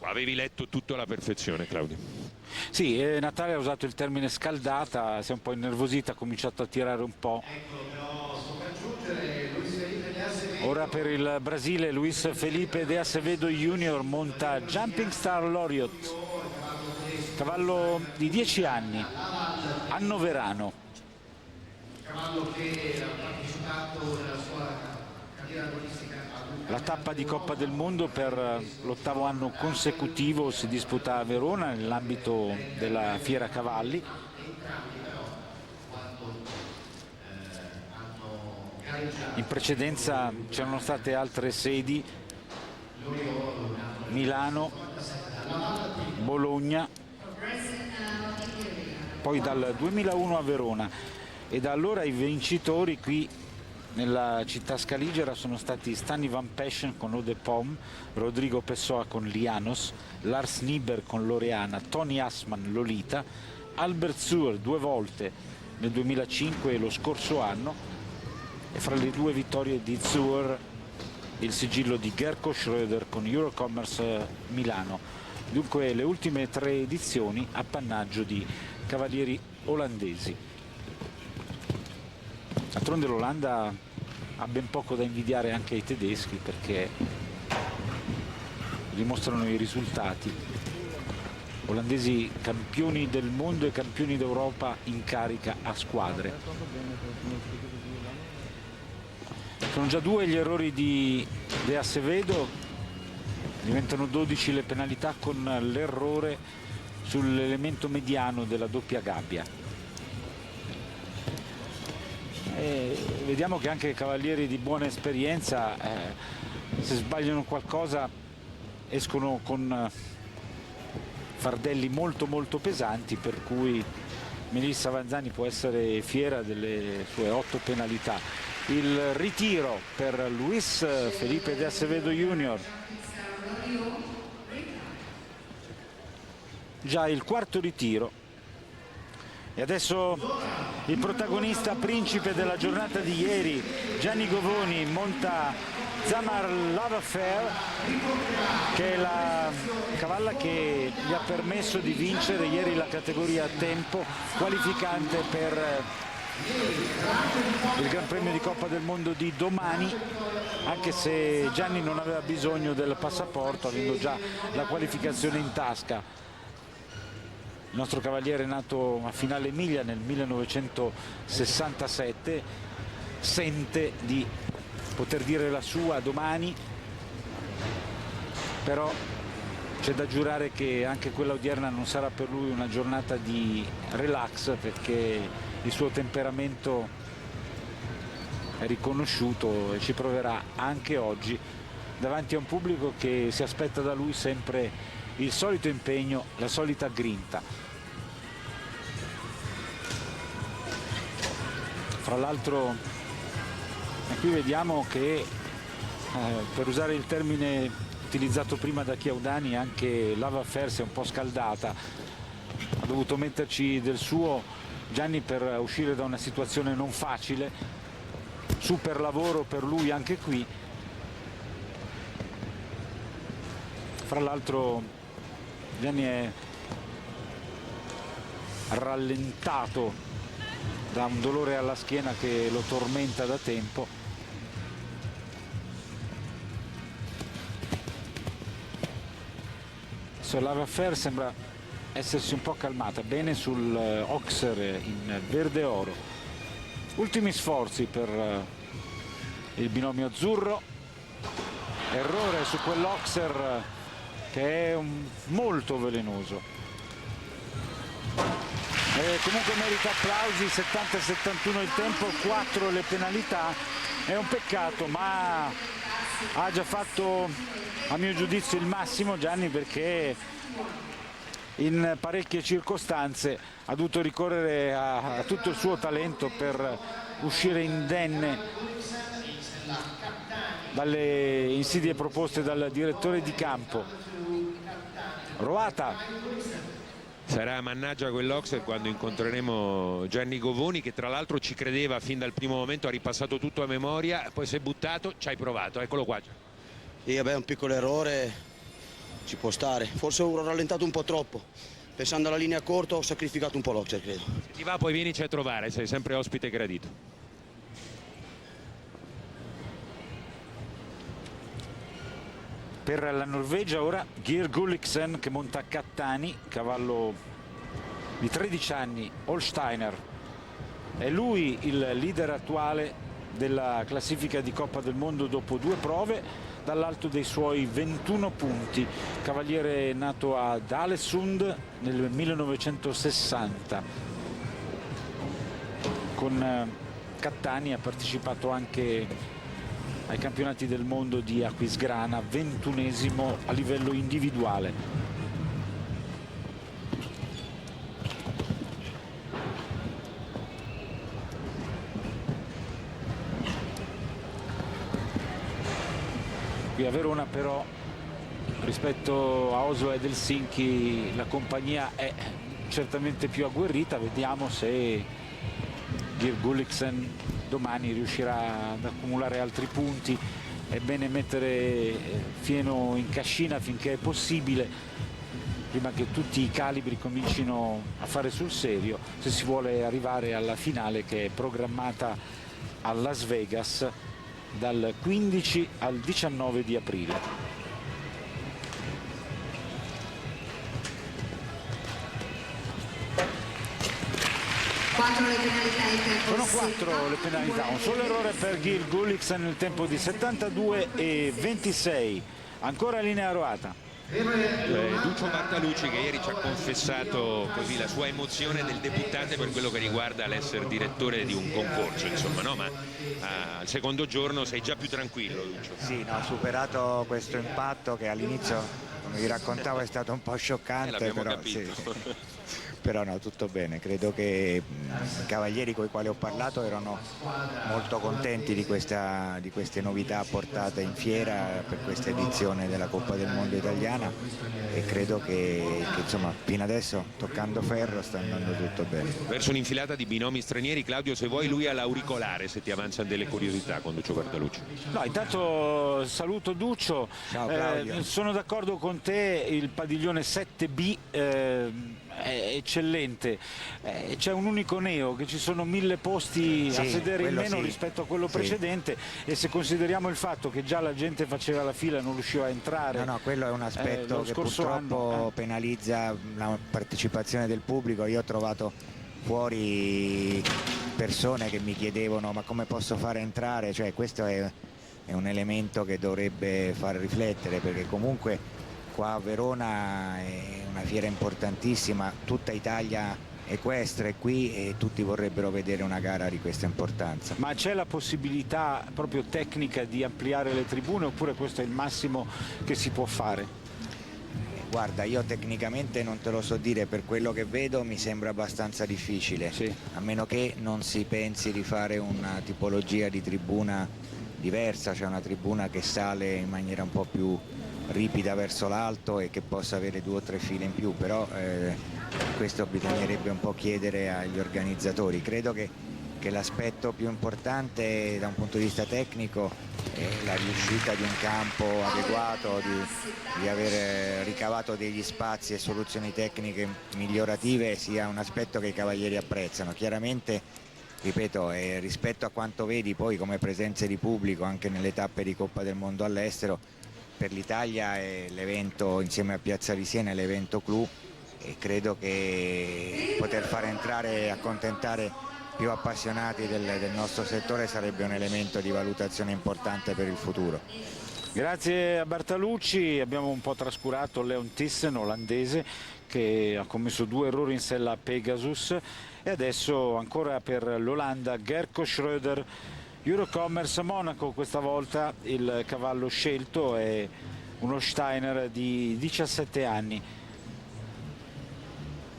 Avevi letto tutto alla perfezione, Claudio. Sì, Natale ha usato il termine scaldata, si è un po' innervosita, ha cominciato a tirare un po'. Ora per il Brasile Luis Felipe de Acevedo Junior monta Jumping Star Loriot, cavallo di 10 anni, annoverano. Cavallo che ha partecipato nella sua carriera agonistica. La tappa di Coppa del Mondo per l'8º anno consecutivo si disputa a Verona nell'ambito della Fiera Cavalli. In precedenza c'erano state altre sedi, Milano, Bologna, poi dal 2001 a Verona, e da allora i vincitori qui nella città scaligera sono stati Stanley Van Peschen con Ode Pom, Rodrigo Pessoa con Lianos, Lars Nieber con Loreana, Tony Assman Lolita, Albert Suhr 2 volte nel 2005 e lo scorso anno, e fra le 2 vittorie di Suhr il sigillo di Gerko Schröder con Eurocommerce Milano. Dunque le ultime 3 edizioni appannaggio di cavalieri olandesi. D'altronde l'Olanda ha ben poco da invidiare anche ai tedeschi, perché dimostrano i risultati. Olandesi campioni del mondo e campioni d'Europa in carica a squadre. Sono già 2 gli errori di De Acevedo, diventano 12 le penalità con l'errore sull'elemento mediano della doppia gabbia. E vediamo che anche i cavalieri di buona esperienza, se sbagliano qualcosa, escono con fardelli molto molto pesanti, per cui Melissa Vanzani può essere fiera delle sue 8 penalità. Il ritiro per Luis Felipe de Acevedo Junior, già il 4º ritiro, e adesso il protagonista principe della giornata di ieri, Gianni Govoni, monta Zamar Love Affair, che è la cavalla che gli ha permesso di vincere ieri la categoria a tempo qualificante per il Gran Premio di Coppa del Mondo di domani, anche se Gianni non aveva bisogno del passaporto, avendo già la qualificazione in tasca. Il nostro cavaliere è nato a Finale Emilia nel 1967, sente di poter dire la sua domani, però c'è da giurare che anche quella odierna non sarà per lui una giornata di relax, perché il suo temperamento è riconosciuto e ci proverà anche oggi davanti a un pubblico che si aspetta da lui sempre il solito impegno, la solita grinta. Fra l'altro qui vediamo che per usare il termine utilizzato prima da Chiaudani, anche Love Affair si è un po' scaldata, ha dovuto metterci del suo Gianni per uscire da una situazione non facile, super lavoro per lui anche qui. Fra l'altro Gianni è rallentato da un dolore alla schiena che lo tormenta da tempo. Lava Fer sembra essersi un po' calmata, bene sul Oxer in verde oro. Ultimi sforzi per il binomio azzurro, errore su quell'Oxer che è molto velenoso. Comunque merita applausi, 70-71 il tempo, 4 le penalità. È un peccato, ma ha già fatto a mio giudizio il massimo Gianni, perché in parecchie circostanze ha dovuto ricorrere a tutto il suo talento per uscire indenne dalle insidie proposte dal direttore di campo. Roata. Sarà mannaggia quell'Oxer quando incontreremo Gianni Govoni, che tra l'altro ci credeva fin dal primo momento, ha ripassato tutto a memoria, poi si è buttato, ci hai provato, eccolo qua. E vabbè, un piccolo errore ci può stare, forse ho rallentato un po' troppo, pensando alla linea corta ho sacrificato un po' l'Oxer, credo. Se ti va poi vienici a trovare, sei sempre ospite gradito. Per la Norvegia ora Geir Gulliksen che monta a Cattani, cavallo di 13 anni, Holsteiner. È lui il leader attuale della classifica di Coppa del Mondo dopo 2 prove, dall'alto dei suoi 21 punti. Cavaliere nato ad Alesund nel 1960. Con Cattani ha partecipato anche ai campionati del mondo di Aquisgrana, 21esimo a livello individuale. Qui a Verona però, rispetto a Oslo ed Helsinki, la compagnia è certamente più agguerrita. Vediamo se Geir Gulliksen domani riuscirà ad accumulare altri punti. È bene mettere fieno in cascina finché è possibile, prima che tutti i calibri comincino a fare sul serio, se si vuole arrivare alla finale che è programmata a Las Vegas dal 15 al 19 di aprile. Sono 4 le penalità, un solo errore per Geir Gulliksen nel tempo di 72,26. Ancora linea Roata. Duccio Bartalucci, che ieri ci ha confessato così la sua emozione del debuttante per quello che riguarda l'essere direttore di un concorso, insomma, no? Ma al secondo giorno sei già più tranquillo, Duccio. Sì, no, superato questo impatto che all'inizio, come vi raccontavo, è stato un po' scioccante, però sì. Però no, tutto bene, credo che i cavalieri con i quali ho parlato erano molto contenti di queste novità apportate in fiera per questa edizione della Coppa del Mondo italiana, e credo che insomma fino adesso, toccando ferro, sta andando tutto bene. Verso un'infilata di binomi stranieri, Claudio, se vuoi lui ha l'auricolare, se ti avanzano delle curiosità con Duccio Bartalucci. No, intanto saluto Duccio. Ciao Claudio. Sono d'accordo con te, il padiglione 7B è eccellente, c'è un unico neo, che ci sono 1000 posti a sedere in meno rispetto a quello precedente, e se consideriamo il fatto che già la gente faceva la fila e non riusciva a entrare, no, quello è un aspetto che purtroppo penalizza la partecipazione del pubblico. Io ho trovato fuori persone che mi chiedevano ma come posso fare entrare, cioè questo è un elemento che dovrebbe far riflettere, perché comunque qua a Verona è una fiera importantissima, tutta Italia equestre qui e tutti vorrebbero vedere una gara di questa importanza. Ma c'è la possibilità proprio tecnica di ampliare le tribune, oppure questo è il massimo che si può fare? Guarda, io tecnicamente non te lo so dire, per quello che vedo mi sembra abbastanza difficile, a meno che non si pensi di fare una tipologia di tribuna diversa, cioè una tribuna che sale in maniera un po' più ripida verso l'alto e che possa avere 2 o 3 file in più, però questo bisognerebbe un po' chiedere agli organizzatori. Credo che che l'aspetto più importante da un punto di vista tecnico è la riuscita di un campo adeguato, di aver ricavato degli spazi e soluzioni tecniche migliorative sia un aspetto che i cavalieri apprezzano. Chiaramente, ripeto, rispetto a quanto vedi poi come presenze di pubblico anche nelle tappe di Coppa del Mondo all'estero, per l'Italia è l'evento, insieme a Piazza di Siena, è l'evento clou, e credo che poter far entrare e accontentare più appassionati del nostro settore sarebbe un elemento di valutazione importante per il futuro. Grazie a Bartalucci. Abbiamo un po' trascurato Leon Thyssen, olandese, che ha commesso 2 errori in sella a Pegasus, e adesso ancora per l'Olanda Gerco Schröder, Eurocommerce Monaco. Questa volta il cavallo scelto è uno Steiner di 17 anni.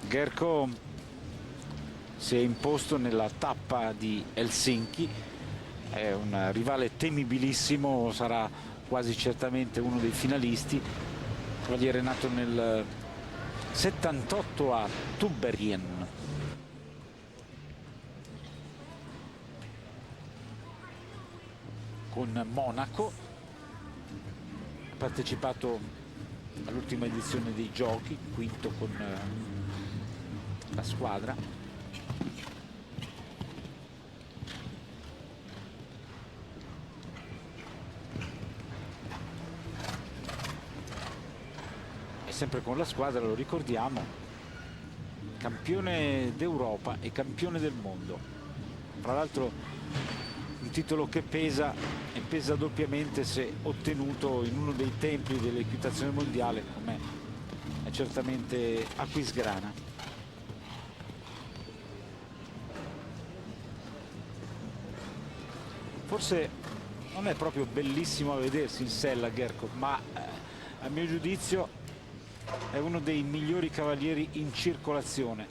Gerco si è imposto nella tappa di Helsinki, è un rivale temibilissimo, sarà quasi certamente uno dei finalisti. Cavaliere nato nel 78 a Tübingen. Con Monaco ha partecipato all'ultima edizione dei giochi, quinto con la squadra. Sempre con la squadra, lo ricordiamo, campione d'Europa e campione del mondo. Tra l'altro un titolo che pesa, e pesa doppiamente se ottenuto in uno dei templi dell'equitazione mondiale, come è certamente Aquisgrana. Forse non è proprio bellissimo a vedersi in sella Gerco, ma a mio giudizio è uno dei migliori cavalieri in circolazione.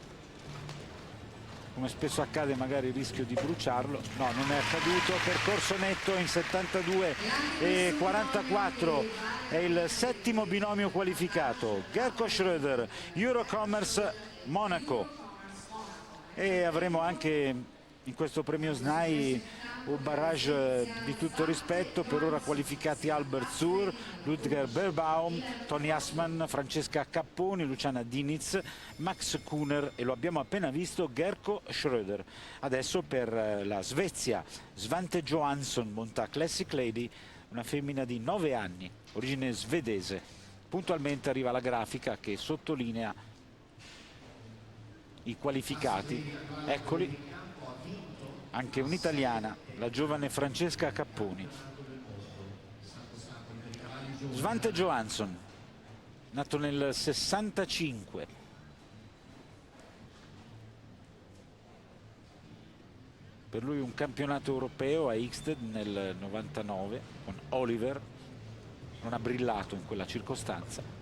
Come spesso accade, magari rischio di bruciarlo. No, non è accaduto. Percorso netto in 72,44. È il 7° binomio qualificato. Gerco Schröder, Eurocommerce Monaco. E avremo anche in questo premio SNAI un barrage di tutto rispetto. Per ora qualificati Albert Zur, Ludger Beerbaum, Tony Assmann, Francesca Capponi, Luciana Diniz, Max Kuhner e, lo abbiamo appena visto, Gerco Schröder. Adesso per la Svezia Svante Johansson monta Classic Lady, una femmina di 9 anni, origine svedese. Puntualmente arriva la grafica che sottolinea i qualificati. Eccoli. Anche un'italiana, la giovane Francesca Capponi. Svante Johansson, nato nel 65. Per lui un campionato europeo a Ixted nel 99 con Oliver, non ha brillato in quella circostanza.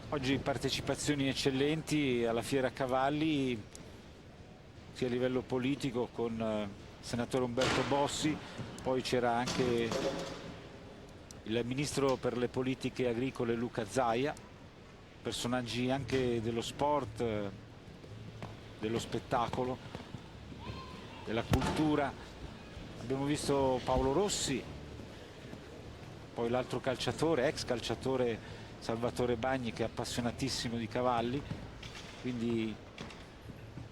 Oggi partecipazioni eccellenti alla Fiera Cavalli, sia a livello politico con il senatore Umberto Bossi, poi c'era anche il ministro per le politiche agricole Luca Zaia, personaggi anche dello sport, dello spettacolo, della cultura. Abbiamo visto Paolo Rossi, poi l'altro calciatore, ex calciatore Salvatore Bagni, che è appassionatissimo di cavalli, quindi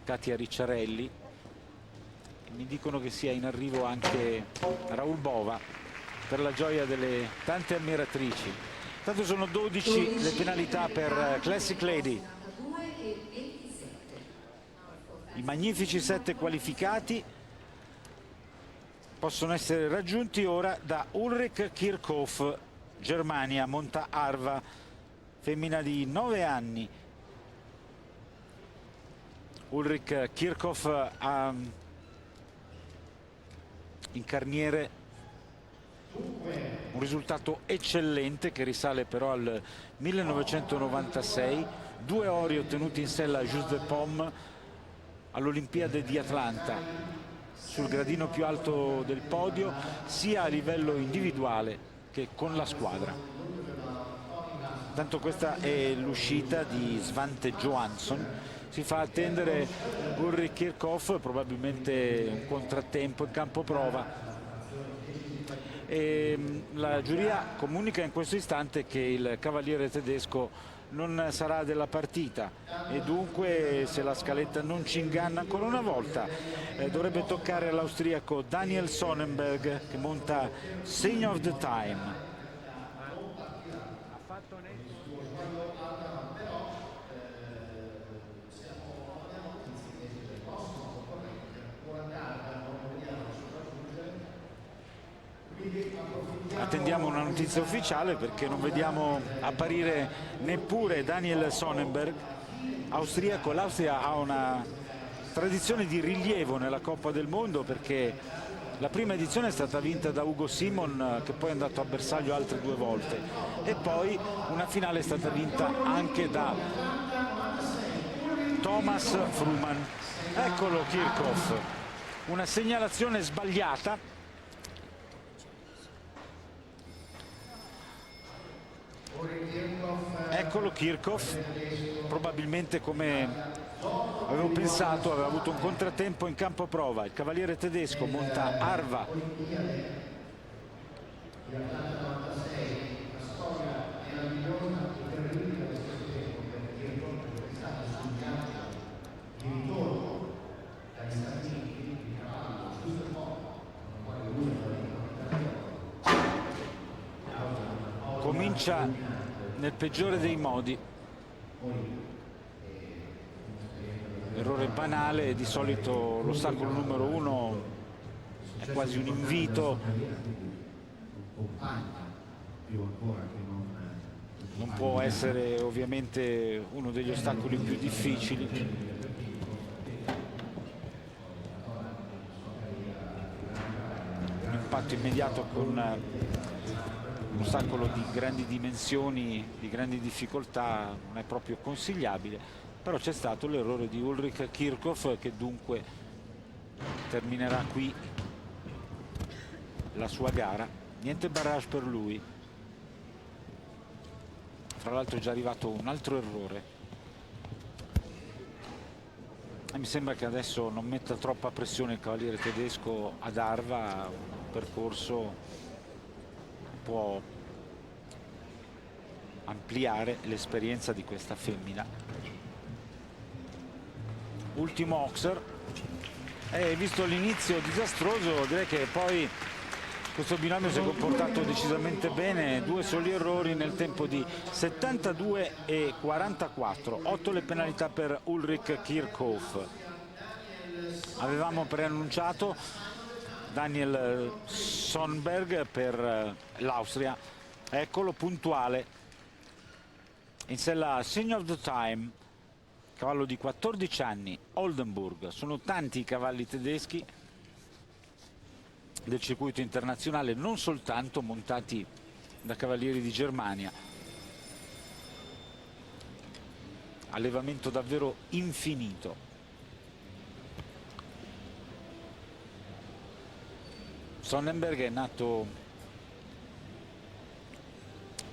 Katia Ricciarelli. Mi dicono che sia in arrivo anche Raul Bova, per la gioia delle tante ammiratrici. Tanto sono 12 le penalità per Classic Lady. I magnifici 7 qualificati possono essere raggiunti ora da Ulrich Kirchhoff, Germania, monta Arva, femmina di 9 anni. Ulrich Kirchhoff ha in carniere un risultato eccellente che risale però al 1996, 2 ori ottenuti in sella a Just de Pomme all'Olimpiade di Atlanta, sul gradino più alto del podio, sia a livello individuale che con la squadra. Tanto questa è l'uscita di Svante Johansson, si fa attendere Ulrich Kirchhoff, probabilmente un contrattempo in campo prova. E la giuria comunica in questo istante che il cavaliere tedesco non sarà della partita e dunque, se la scaletta non ci inganna ancora una volta, dovrebbe toccare all'austriaco Daniel Sonnenberg, che monta Sign of the Time. Attendiamo una notizia ufficiale, perché non vediamo apparire neppure Daniel Sonnenberg, austriaco. L'Austria ha una tradizione di rilievo nella Coppa del Mondo, perché la prima edizione è stata vinta da Ugo Simon, che poi è andato a bersaglio altre 2 volte, e poi una finale è stata vinta anche da Thomas Fruman. Eccolo Kirchhoff, una segnalazione sbagliata. Eccolo Kirchhoff, probabilmente, come avevo pensato, aveva avuto un contrattempo in campo prova. Il cavaliere tedesco monta Arva. Comincia nel peggiore dei modi, errore banale. Di solito l'ostacolo numero 1 è quasi un invito, non può essere ovviamente uno degli ostacoli più difficili. Un impatto immediato con un ostacolo di grandi dimensioni, di grandi difficoltà, non è proprio consigliabile, però c'è stato l'errore di Ulrich Kirchhoff, che dunque terminerà qui la sua gara. Niente barrage per lui. Tra l'altro è già arrivato un altro errore e mi sembra che adesso non metta troppa pressione il cavaliere tedesco ad Arva. Un percorso può ampliare l'esperienza di questa femmina. Ultimo Oxer, e visto l'inizio disastroso, direi che poi questo binomio si è comportato decisamente bene. 2 soli errori nel tempo di 72 e 44. 8 le penalità per Ulrich Kirchhoff. Avevamo preannunciato Daniel Sonnenberg per l'Austria, eccolo puntuale in sella Sign of the Time, cavallo di 14 anni, Oldenburg. Sono tanti i cavalli tedeschi del circuito internazionale, non soltanto montati da cavalieri di Germania. Allevamento davvero infinito. Sonnenberg è nato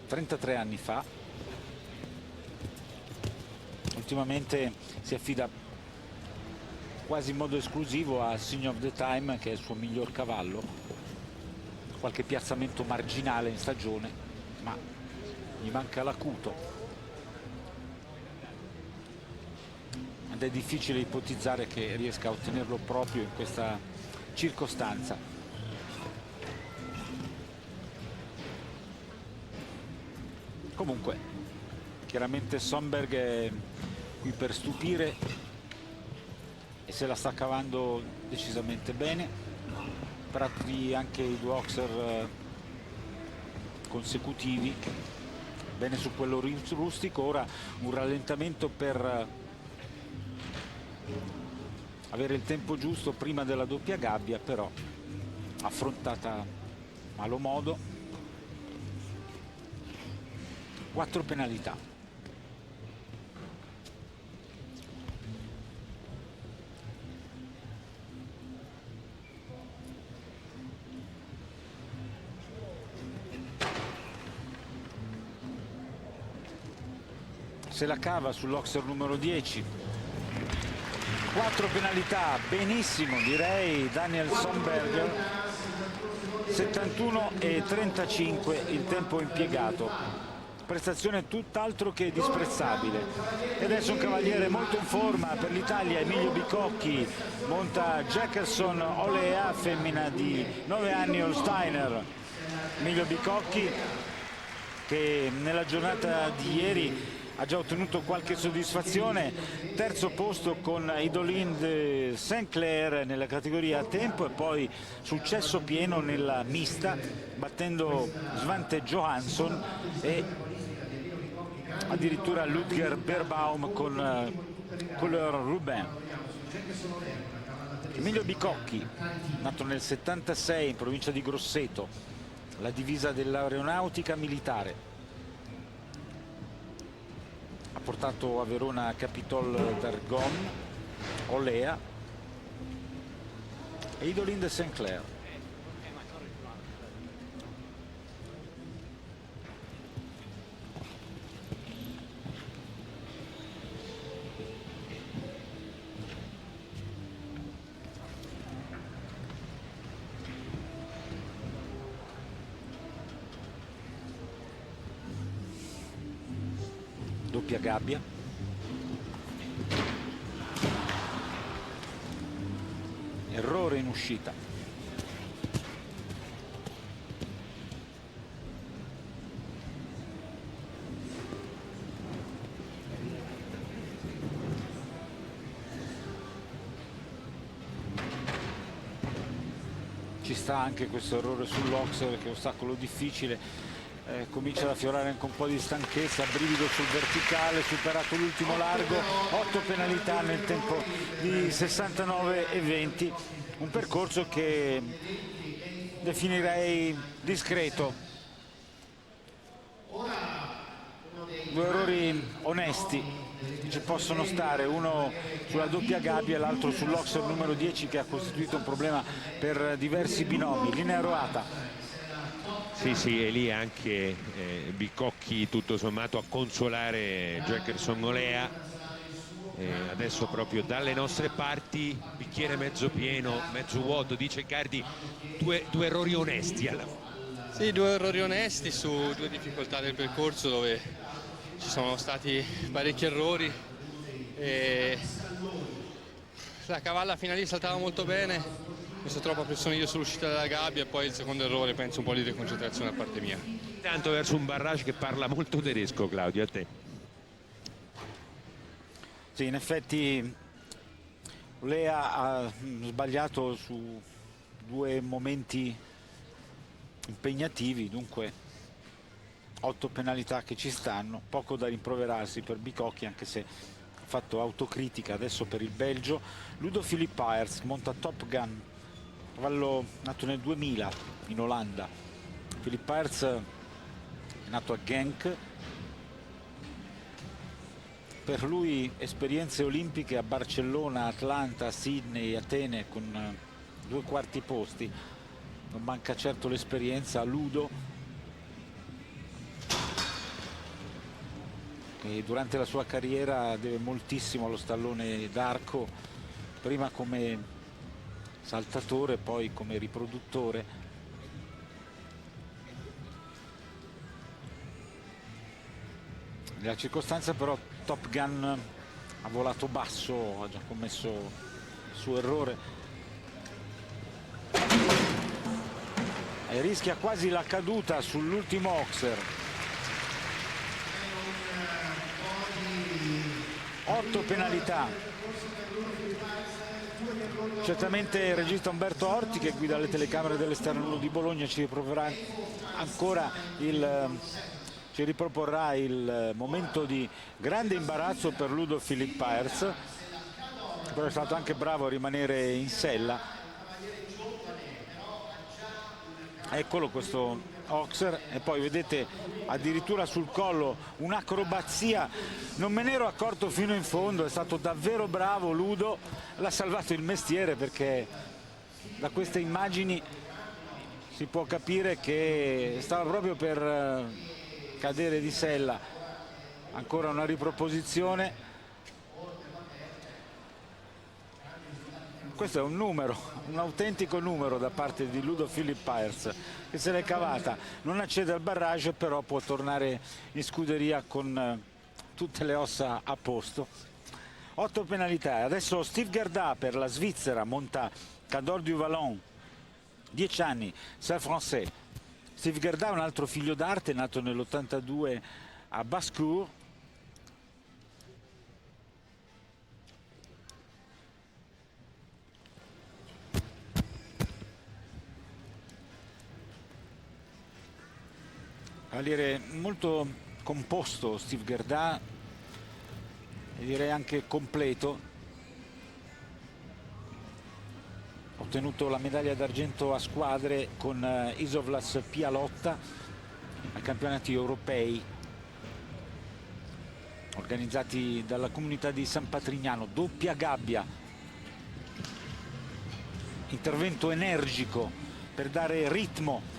33 anni fa, ultimamente si affida quasi in modo esclusivo a Sign of the Time, che è il suo miglior cavallo. Qualche piazzamento marginale in stagione, ma gli manca l'acuto ed è difficile ipotizzare che riesca a ottenerlo proprio in questa circostanza. Comunque, chiaramente Sonnenberg è qui per stupire e se la sta cavando decisamente bene. Tratti anche i 2 Oxer consecutivi, bene su quello rustico. Ora un rallentamento per avere il tempo giusto prima della doppia gabbia, però affrontata malo modo. 4 penalità. se la cava sull'Oxer numero 10. 4 penalità, benissimo direi Daniel Sonberger, 71 e 35 il tempo impiegato, prestazione tutt'altro che disprezzabile. E adesso un cavaliere molto in forma per l'Italia, Emilio Bicocchi, monta Jackerson Olea, femmina di 9 anni, Holsteiner. Emilio Bicocchi che nella giornata di ieri ha già ottenuto qualche soddisfazione, terzo posto con Idolind Sinclair nella categoria a tempo e poi successo pieno nella mista battendo Svante Johansson e addirittura Ludger Beerbaum con Couleur Rubin. Emilio Bicocchi, nato nel 76 in provincia di Grosseto, la divisa dell'aeronautica militare. Ha portato a Verona Capitol Dargon, Olea e Idolind Sinclair. Doppia gabbia, errore in uscita. Ci sta anche questo errore sull'Oxer, che è ostacolo difficile. Comincia ad affiorare anche un po' di stanchezza, brivido sul verticale, superato l'ultimo largo, 8 penalità nel tempo di 69 e 20, un percorso che definirei discreto. 2 errori onesti che ci possono stare, uno sulla doppia gabbia e l'altro sull'Oxer numero 10 che ha costituito un problema per diversi binomi. Linea Roata. Sì, e lì anche Bicocchi tutto sommato a consolare Jackerson Olea. Adesso proprio dalle nostre parti, bicchiere mezzo pieno, mezzo vuoto, dice Cardi, due errori onesti alla fine. Sì, 2 errori onesti su 2 difficoltà del percorso dove ci sono stati parecchi errori. La cavalla finalista saltava molto bene, ho messo troppa pressione io sull'uscita dalla gabbia e poi il secondo errore penso un po' di deconcentrazione da parte mia. Tanto verso un barrage che parla molto tedesco, Claudio, a te. Sì, in effetti Olea ha sbagliato su 2 momenti impegnativi, dunque 8 penalità che ci stanno, poco da rimproverarsi per Bicocchi, anche se ha fatto autocritica adesso per il Belgio. Ludo Philipp Ayers monta Top Gun, cavallo nato nel 2000 in Olanda. Philipp Ayers è nato a Genk, per lui esperienze olimpiche a Barcellona, Atlanta, Sydney, Atene con 2 quarti posti, non manca certo l'esperienza a Ludo, che durante la sua carriera deve moltissimo allo stallone d'arco, prima come saltatore, poi come riproduttore. Nella circostanza però Top Gun ha volato basso, ha già commesso il suo errore e rischia quasi la caduta sull'ultimo Oxer. 8 penalità. Certamente il regista Umberto Orti, che guida le telecamere dell'esterno 1 di Bologna, ci riproporrà ancora ci riproporrà il momento di grande imbarazzo per Ludo Philipp Ayers, però è stato anche bravo a rimanere in sella. Eccolo questo Oxer, e poi vedete addirittura sul collo un'acrobazia, non me ne ero accorto fino in fondo, è stato davvero bravo Ludo, l'ha salvato il mestiere, perché da queste immagini si può capire che stava proprio per cadere di sella. Ancora una riproposizione. Questo è un numero, un autentico numero da parte di Ludo Philip Peierls, che se l'è cavata, non accede al barrage, però può tornare in scuderia con tutte le ossa a posto. 8 penalità. Adesso Steve Gerda per la Svizzera, monta Cador du Vallon, 10 anni, Saint-Français. Steve Gerda, un altro figlio d'arte, nato nell'82 a Basse-Cour. Cavaliere molto composto Steve Gerda, e direi anche completo. Ha ottenuto la medaglia d'argento a squadre con Isovlas Pialotta ai campionati europei organizzati dalla comunità di San Patrignano. Doppia gabbia, intervento energico per dare ritmo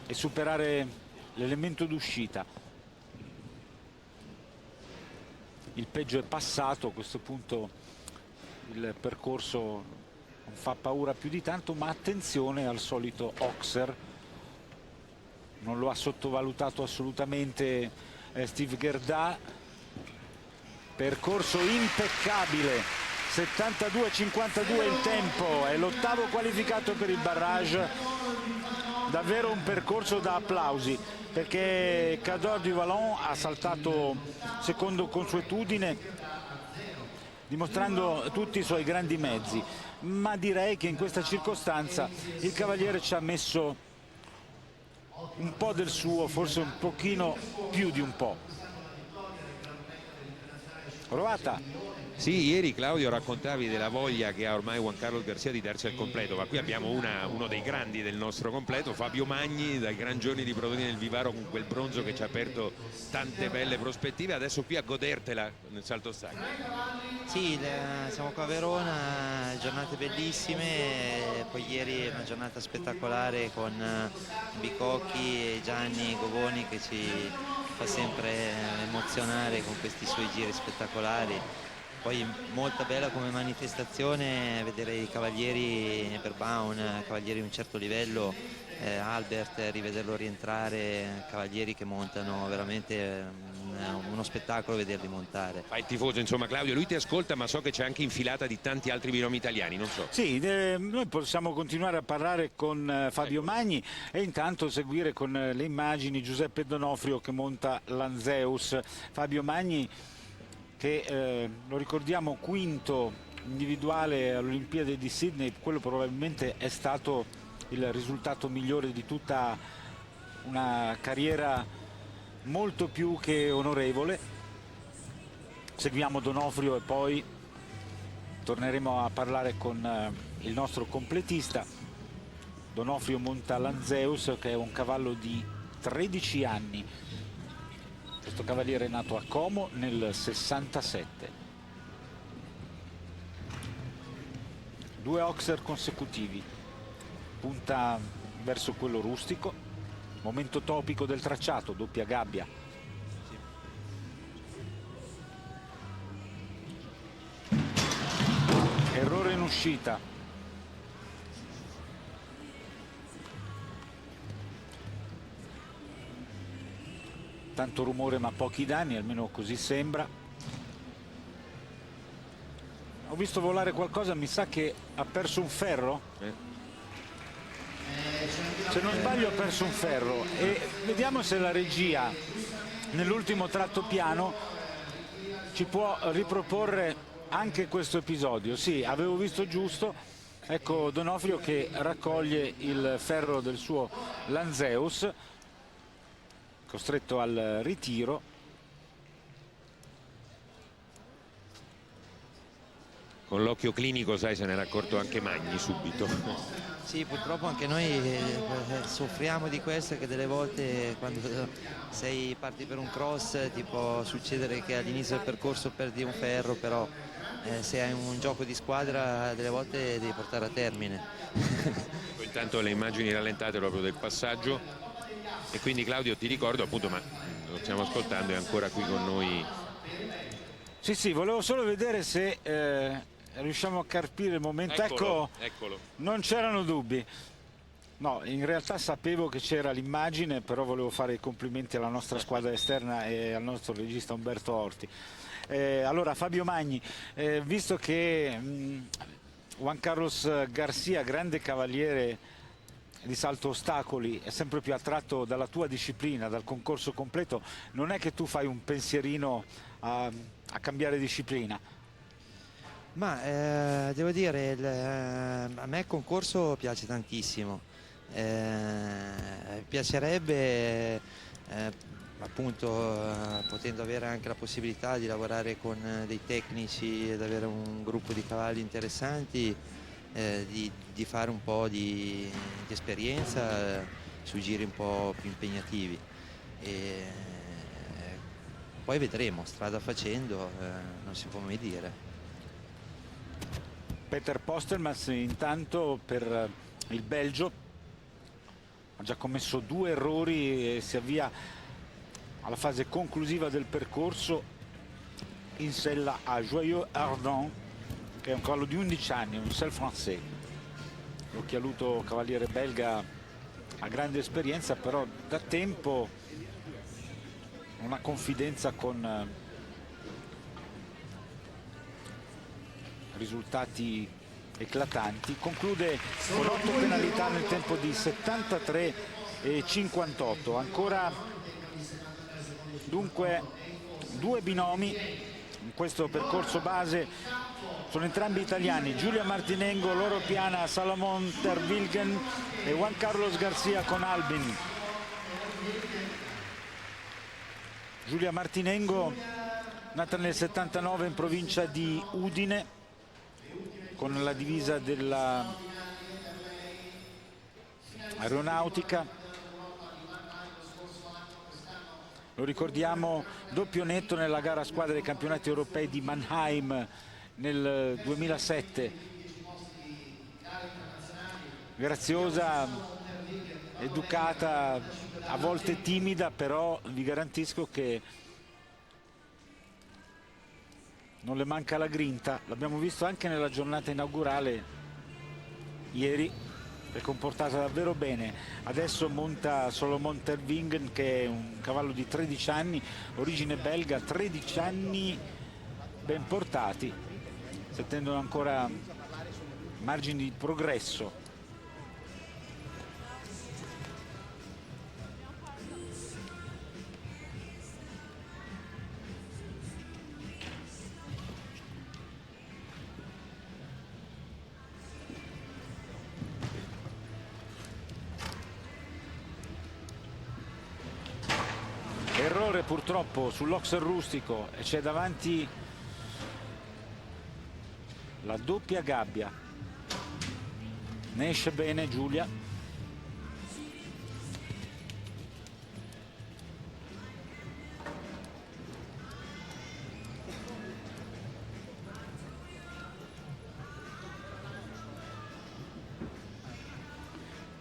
e superare l'elemento d'uscita. Il peggio è passato, a questo punto il percorso non fa paura più di tanto, ma attenzione al solito Oxer, non lo ha sottovalutato assolutamente Steve Gerda. Percorso impeccabile, 72-52 il tempo, è l'8º qualificato per il barrage. Davvero un percorso da applausi, perché Cador du Vallon ha saltato secondo consuetudine, dimostrando tutti i suoi grandi mezzi, ma direi che in questa circostanza il cavaliere ci ha messo un po' del suo, forse un pochino più di un po'. Rovata. Sì, ieri Claudio raccontavi della voglia che ha ormai Juan Carlos Garcia di darsi al completo, ma qui abbiamo uno dei grandi del nostro completo, Fabio Magni, dai gran giorni di Prodoni nel Vivaro, con quel bronzo che ci ha aperto tante belle prospettive, adesso qui a godertela nel salto stacco. Sì, siamo qua a Verona, giornate bellissime, poi ieri una giornata spettacolare con Bicocchi e Gianni Govoni che ci fa sempre emozionare con questi suoi giri spettacolari. Poi molto bella come manifestazione vedere i cavalieri per Baun, cavalieri di un certo livello, Albert, rivederlo rientrare, cavalieri che montano veramente uno spettacolo vederli montare. Fai il tifoso, insomma. Claudio, lui ti ascolta, ma so che c'è anche infilata di tanti altri binomi italiani, non so. Sì, noi possiamo continuare a parlare con Fabio Magni e intanto seguire con le immagini Giuseppe Donofrio che monta Lanzeus. Fabio Magni che lo ricordiamo quinto individuale all'Olimpiade di Sydney, quello probabilmente è stato il risultato migliore di tutta una carriera molto più che onorevole. Seguiamo Donofrio e poi torneremo a parlare con il nostro completista. Donofrio monta Lanzeus, che è un cavallo di 13 anni. Questo cavaliere è nato a Como nel 67. 2 Oxer consecutivi, punta verso quello rustico, momento topico del tracciato, doppia gabbia. Errore in uscita. Tanto rumore ma pochi danni, almeno così sembra. Ho visto volare qualcosa, mi sa che ha perso un ferro. Se non sbaglio ha perso un ferro, e vediamo se la regia nell'ultimo tratto piano ci può riproporre anche questo episodio. Sì, avevo visto giusto. Ecco Donofrio che raccoglie il ferro del suo Lanzeus, costretto al ritiro. Con l'occhio clinico, sai, se ne era accorto anche Magni subito. Sì, purtroppo anche noi soffriamo di questo, che delle volte quando parti per un cross ti può succedere che all'inizio del percorso perdi un ferro, però se hai un gioco di squadra delle volte devi portare a termine. Intanto le immagini rallentate proprio del passaggio. E quindi Claudio ti ricordo appunto, ma lo stiamo ascoltando, è ancora qui con noi. Sì, volevo solo vedere se riusciamo a carpire il momento. Eccolo. Non c'erano dubbi. No, in realtà sapevo che c'era l'immagine, però volevo fare i complimenti alla nostra squadra esterna e al nostro regista Umberto Orti. Allora Fabio Magni, visto che Juan Carlos Garcia, grande cavaliere di salto ostacoli, è sempre più attratto dalla tua disciplina, dal concorso completo, non è che tu fai un pensierino a cambiare disciplina? Ma devo dire, a me il concorso piace tantissimo. Piacerebbe appunto potendo avere anche la possibilità di lavorare con dei tecnici ed avere un gruppo di cavalli interessanti, di fare un po' di esperienza su giri un po' più impegnativi, e poi vedremo, strada facendo, non si può mai dire. Peter Postermans intanto per il Belgio ha già commesso 2 errori e si avvia alla fase conclusiva del percorso in sella a Joyeux Ardent, che è un cavallo di 11 anni, un Selle Français. L'occhialuto cavaliere belga ha grande esperienza, però da tempo una confidenza con risultati eclatanti. Conclude con 8 penalità nel tempo di 73,58. Ancora dunque 2 binomi in questo percorso base, sono entrambi italiani, Giulia Martinengo, Loro Piana, Salomon Terwilligen e Juan Carlos Garcia con Albin. Giulia Martinengo, nata nel 79 in provincia di Udine, con la divisa della aeronautica. Lo ricordiamo, doppio netto nella gara squadra dei campionati europei di Mannheim nel 2007. Graziosa, educata, a volte timida, però vi garantisco che non le manca la grinta. L'abbiamo visto anche nella giornata inaugurale ieri, è comportata davvero bene. Adesso monta Salomon Terwilligen, che è un cavallo di 13 anni, origine belga, 13 anni ben portati, si attendono ancora margini di progresso. Errore purtroppo sull'Oxer rustico e c'è davanti la doppia gabbia. Ne esce bene Giulia.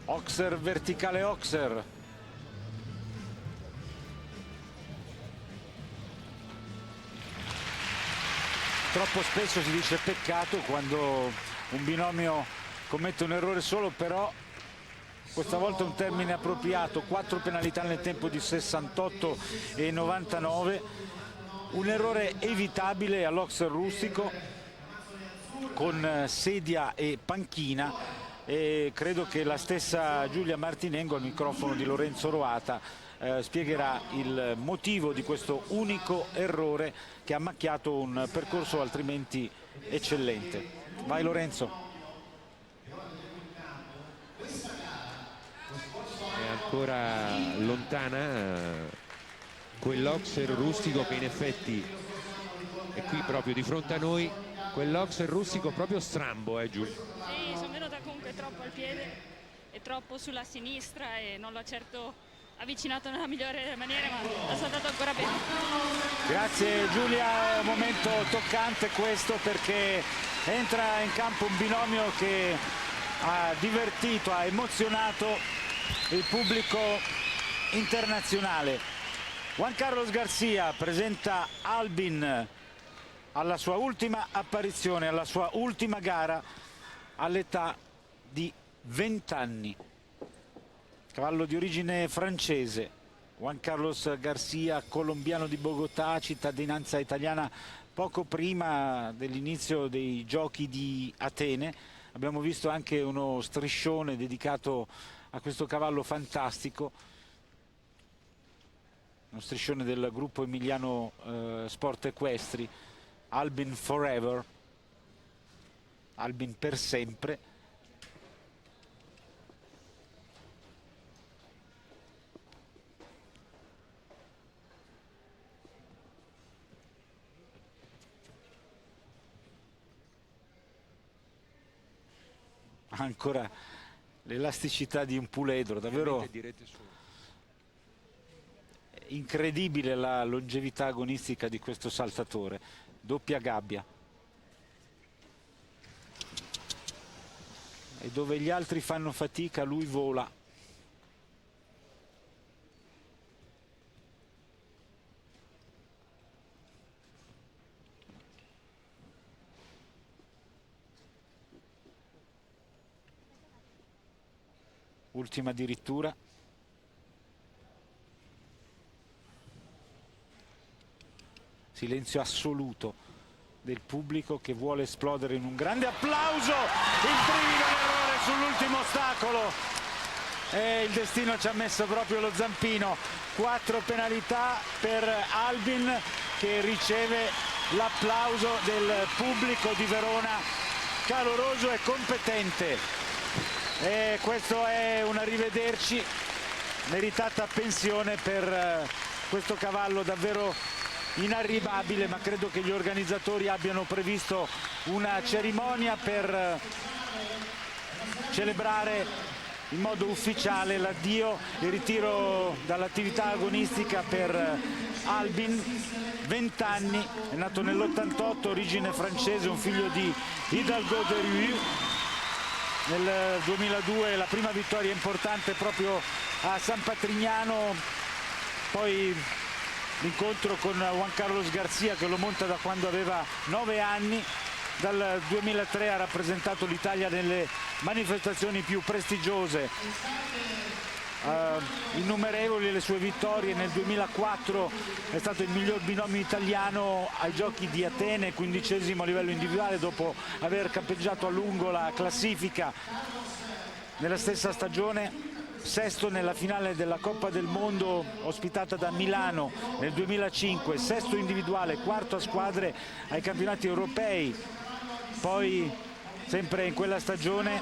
Oxer verticale, Oxer. Troppo spesso si dice peccato quando un binomio commette un errore solo, però questa volta un termine appropriato. 4 penalità nel tempo di 68,99. Un errore evitabile all'Oxer rustico con sedia e panchina, e credo che la stessa Giulia Martinengo al microfono di Lorenzo Roata spiegherà il motivo di questo unico errore che ha macchiato un percorso altrimenti eccellente. Vai Lorenzo. È ancora lontana quell'Oxer rustico che in effetti è qui proprio di fronte a noi, quell'Oxer rustico proprio strambo, Giulia? Sì, sono venuta comunque troppo al piede e troppo sulla sinistra e non l'ho certo avvicinato nella migliore maniera, ma ha saltato ancora bene. Grazie Giulia, è un momento toccante questo, perché entra in campo un binomio che ha divertito, ha emozionato il pubblico internazionale. Juan Carlos Garcia presenta Albin alla sua ultima apparizione, alla sua ultima gara all'età di 20 anni. Cavallo di origine francese, Juan Carlos Garcia, colombiano di Bogotà, cittadinanza italiana poco prima dell'inizio dei giochi di Atene. Abbiamo visto anche uno striscione dedicato a questo cavallo fantastico, uno striscione del gruppo Emiliano Sport Equestri, Albin Forever, Albin per sempre. Ancora l'elasticità di un puledro, davvero incredibile la longevità agonistica di questo saltatore. Doppia gabbia, e dove gli altri fanno fatica lui vola. Ultima addirittura. Silenzio assoluto del pubblico che vuole esplodere in un grande applauso. Il brivido d'errore sull'ultimo ostacolo. E il destino ci ha messo proprio lo zampino. 4 penalità per Albin, che riceve l'applauso del pubblico di Verona, caloroso e competente. E questo è un arrivederci, meritata pensione per questo cavallo davvero inarrivabile, ma credo che gli organizzatori abbiano previsto una cerimonia per celebrare in modo ufficiale l'addio, il ritiro dall'attività agonistica per Albin. 20 anni, è nato nell'88, origine francese, un figlio di Hidalgo de Rieux. Nel 2002 la prima vittoria importante proprio a San Patrignano, poi l'incontro con Juan Carlos Garcia che lo monta da quando aveva 9 anni. Dal 2003 ha rappresentato l'Italia nelle manifestazioni più prestigiose, innumerevoli le sue vittorie. Nel 2004 è stato il miglior binomio italiano ai giochi di Atene, 15° a livello individuale dopo aver campeggiato a lungo la classifica. Nella stessa stagione sesto nella finale della Coppa del Mondo ospitata da Milano nel 2005, sesto individuale, quarto a squadre ai campionati europei. Poi sempre in quella stagione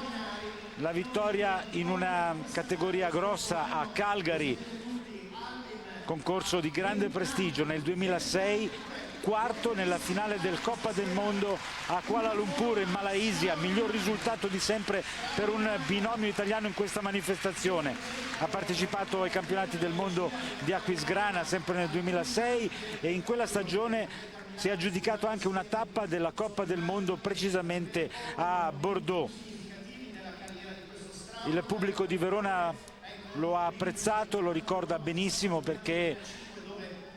la vittoria in una categoria grossa a Calgary, concorso di grande prestigio. Nel 2006 quarto nella finale del Coppa del Mondo a Kuala Lumpur in Malaysia, miglior risultato di sempre per un binomio italiano in questa manifestazione. Ha partecipato ai campionati del mondo di Aquisgrana sempre nel 2006 e in quella stagione si è aggiudicato anche una tappa della Coppa del Mondo, precisamente a Bordeaux. Il pubblico di Verona lo ha apprezzato, lo ricorda benissimo, perché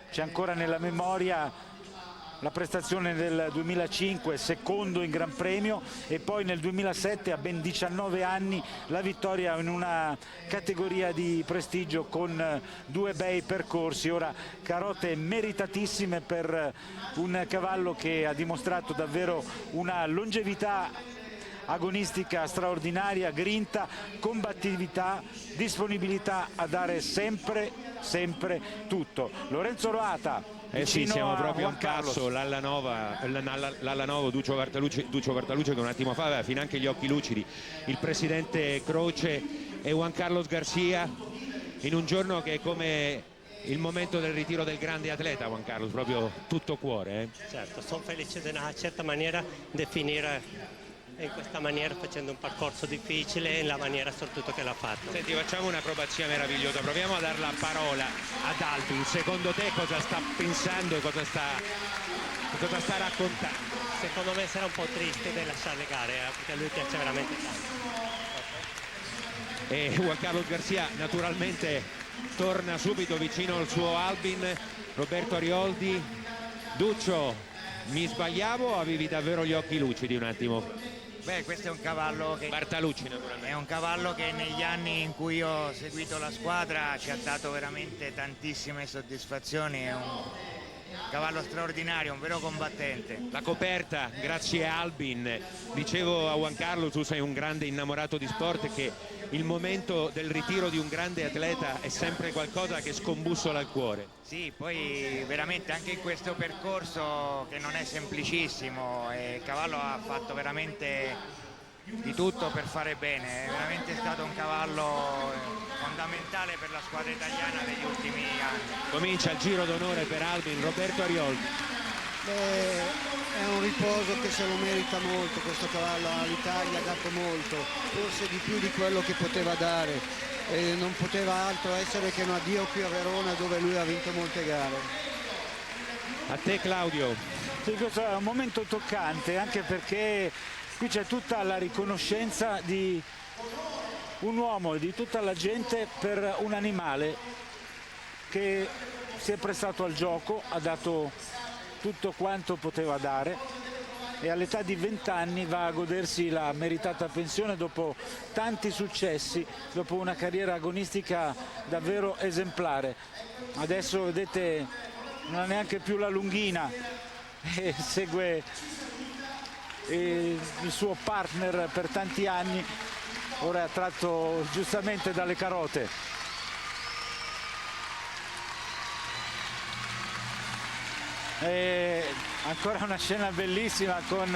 c'è ancora nella memoria la prestazione del 2005, secondo in Gran Premio, e poi nel 2007 a ben 19 anni la vittoria in una categoria di prestigio con 2 bei percorsi. Ora carote meritatissime per un cavallo che ha dimostrato davvero una longevità agonistica straordinaria, grinta, combattività, disponibilità a dare sempre tutto. Lorenzo Roata. Sì, siamo proprio a un passo. L'Allanova Duccio Bartalucci che un attimo fa aveva finanche gli occhi lucidi. Il presidente Croce e Juan Carlos Garcia in un giorno che è come il momento del ritiro del grande atleta, Juan Carlos, proprio tutto cuore. Certo, sono felice di una certa maniera di finire in questa maniera, facendo un percorso difficile in la maniera soprattutto che l'ha fatto. Senti, facciamo un'acrobazia meravigliosa, proviamo a dare la parola ad Albin. Secondo te cosa sta pensando e cosa sta raccontando? Secondo me sarà un po' triste di lasciare le gare, perché a lui piace veramente tanto. E Juan Carlos Garcia naturalmente torna subito vicino al suo Albin. Roberto Arioldi. Duccio, mi sbagliavo o avevi davvero gli occhi lucidi un attimo? Beh, questo è un cavallo che... Bartalucci naturalmente. È un cavallo che negli anni in cui ho seguito la squadra ci ha dato veramente tantissime soddisfazioni, è un cavallo straordinario, un vero combattente. La coperta, grazie a Albin. Dicevo a Juan Carlo, tu sei un grande innamorato di sport, che il momento del ritiro di un grande atleta è sempre qualcosa che scombussola il cuore. Sì, poi veramente anche in questo percorso che non è semplicissimo, il cavallo ha fatto veramente di tutto per fare bene, è veramente stato un cavallo fondamentale per la squadra italiana degli ultimi anni. Comincia il giro d'onore per Albin. Roberto Arioldi. È un riposo che se lo merita molto questo cavallo, all'Italia ha dato molto, forse di più di quello che poteva dare, e non poteva altro essere che un addio qui a Verona, dove lui ha vinto molte gare. A te Claudio. Sì, questo è un momento toccante, anche perché qui c'è tutta la riconoscenza di un uomo e di tutta la gente per un animale che si è prestato al gioco, ha dato tutto quanto poteva dare e all'età di 20 anni va a godersi la meritata pensione dopo tanti successi, dopo una carriera agonistica davvero esemplare. Adesso vedete non ha neanche più la lunghina e segue il suo partner per tanti anni, ora è attratto giustamente dalle carote. E ancora una scena bellissima con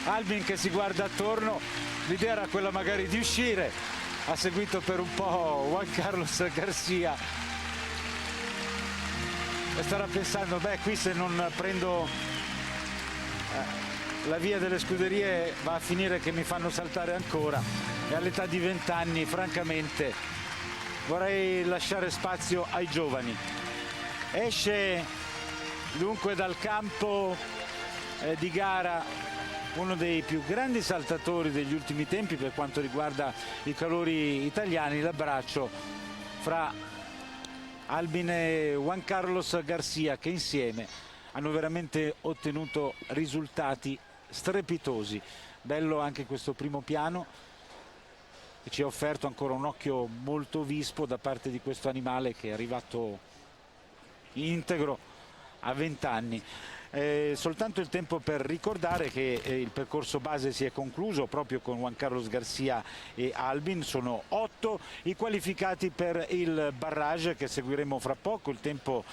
Albin che si guarda attorno, l'idea era quella magari di uscire, ha seguito per un po' Juan Carlos Garcia e starà pensando, beh, qui se non prendo la via delle scuderie va a finire che mi fanno saltare ancora, e all'età di 20 anni francamente vorrei lasciare spazio ai giovani. Esce dunque dal campo di gara uno dei più grandi saltatori degli ultimi tempi per quanto riguarda i calori italiani, l'abbraccio fra Albin e Juan Carlos Garcia, che insieme hanno veramente ottenuto risultati strepitosi. Bello anche questo primo piano che ci ha offerto ancora un occhio molto vispo da parte di questo animale che è arrivato integro a 20 anni. Soltanto il tempo per ricordare che il percorso base si è concluso proprio con Juan Carlos Garcia e Albin. Sono 8 i qualificati per il barrage che seguiremo fra poco, il tempo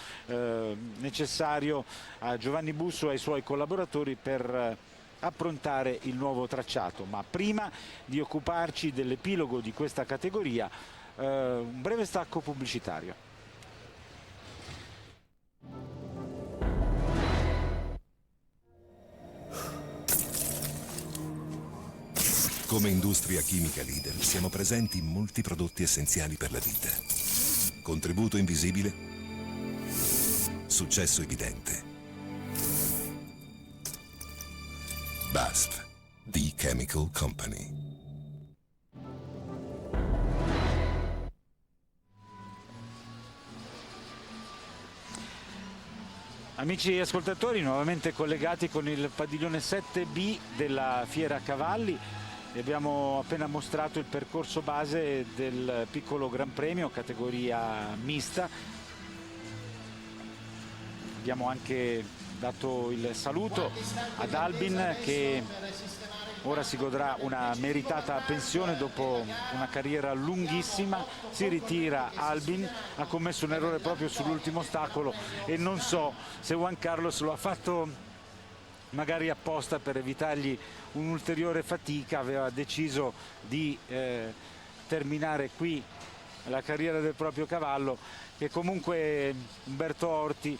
necessario a Giovanni Busso e ai suoi collaboratori per approntare il nuovo tracciato. Ma prima di occuparci dell'epilogo di questa categoria, un breve stacco pubblicitario. Come industria chimica leader siamo presenti in molti prodotti essenziali per la vita. Contributo invisibile, successo evidente. BASF, The Chemical Company. Amici ascoltatori, nuovamente collegati con il padiglione 7B della Fiera Cavalli. Vi abbiamo appena mostrato il percorso base del piccolo Gran Premio, categoria mista. Abbiamo anche dato il saluto ad Albin che ora si godrà una meritata pensione dopo una carriera lunghissima. Si ritira Albin, ha commesso un errore proprio sull'ultimo ostacolo e non so se Juan Carlos lo ha fatto magari apposta per evitargli un'ulteriore fatica. Aveva deciso di terminare qui la carriera del proprio cavallo, che comunque Umberto Orti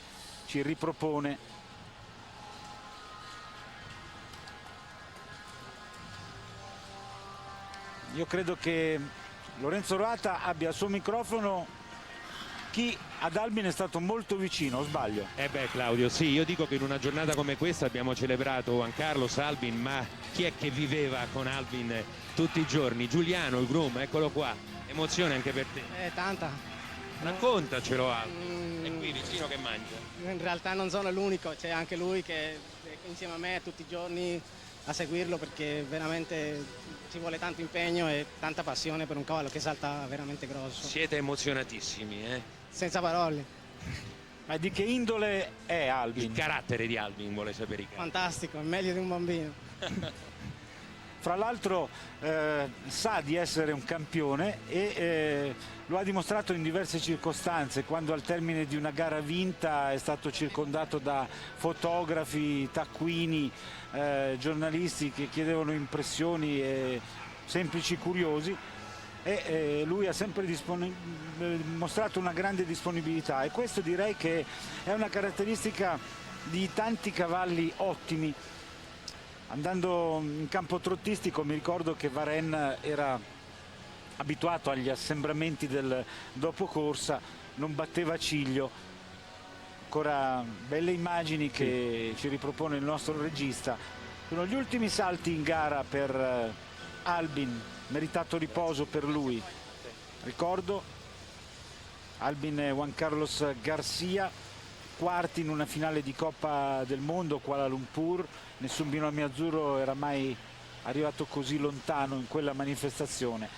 ci ripropone. Io credo che Lorenzo Roata abbia al suo microfono chi ad Albin è stato molto vicino, o sbaglio? Beh Claudio, sì, io dico che in una giornata come questa abbiamo celebrato Juan Carlos, Albin, ma chi è che viveva con Albin tutti i giorni? Giuliano, il groom, eccolo qua. Emozione anche per te? Tanta, Raccontacelo Albin, è qui vicino che mangia. In realtà non sono l'unico, c'è anche lui che è insieme a me tutti i giorni a seguirlo, perché veramente ci vuole tanto impegno e tanta passione per un cavallo che salta veramente grosso. Siete emozionatissimi, eh? Senza parole. Ma di che indole è Albin? Il carattere di Albin vuole sapere. Fantastico, è meglio di un bambino. Fra l'altro sa di essere un campione e lo ha dimostrato in diverse circostanze, quando al termine di una gara vinta è stato circondato da fotografi, taccuini, giornalisti che chiedevano impressioni e semplici curiosi, e lui ha sempre mostrato una grande disponibilità, e questo direi che è una caratteristica di tanti cavalli ottimi. Andando in campo trottistico mi ricordo che Varenne era abituato agli assembramenti del dopo corsa, non batteva ciglio. Ancora belle immagini che ci ripropone il nostro regista. Sono gli ultimi salti in gara per Albin, meritato riposo per lui. Ricordo Albin e Juan Carlos Garcia, quarti in una finale di Coppa del Mondo Kuala Lumpur. Nessun binomio azzurro era mai arrivato così lontano in quella manifestazione.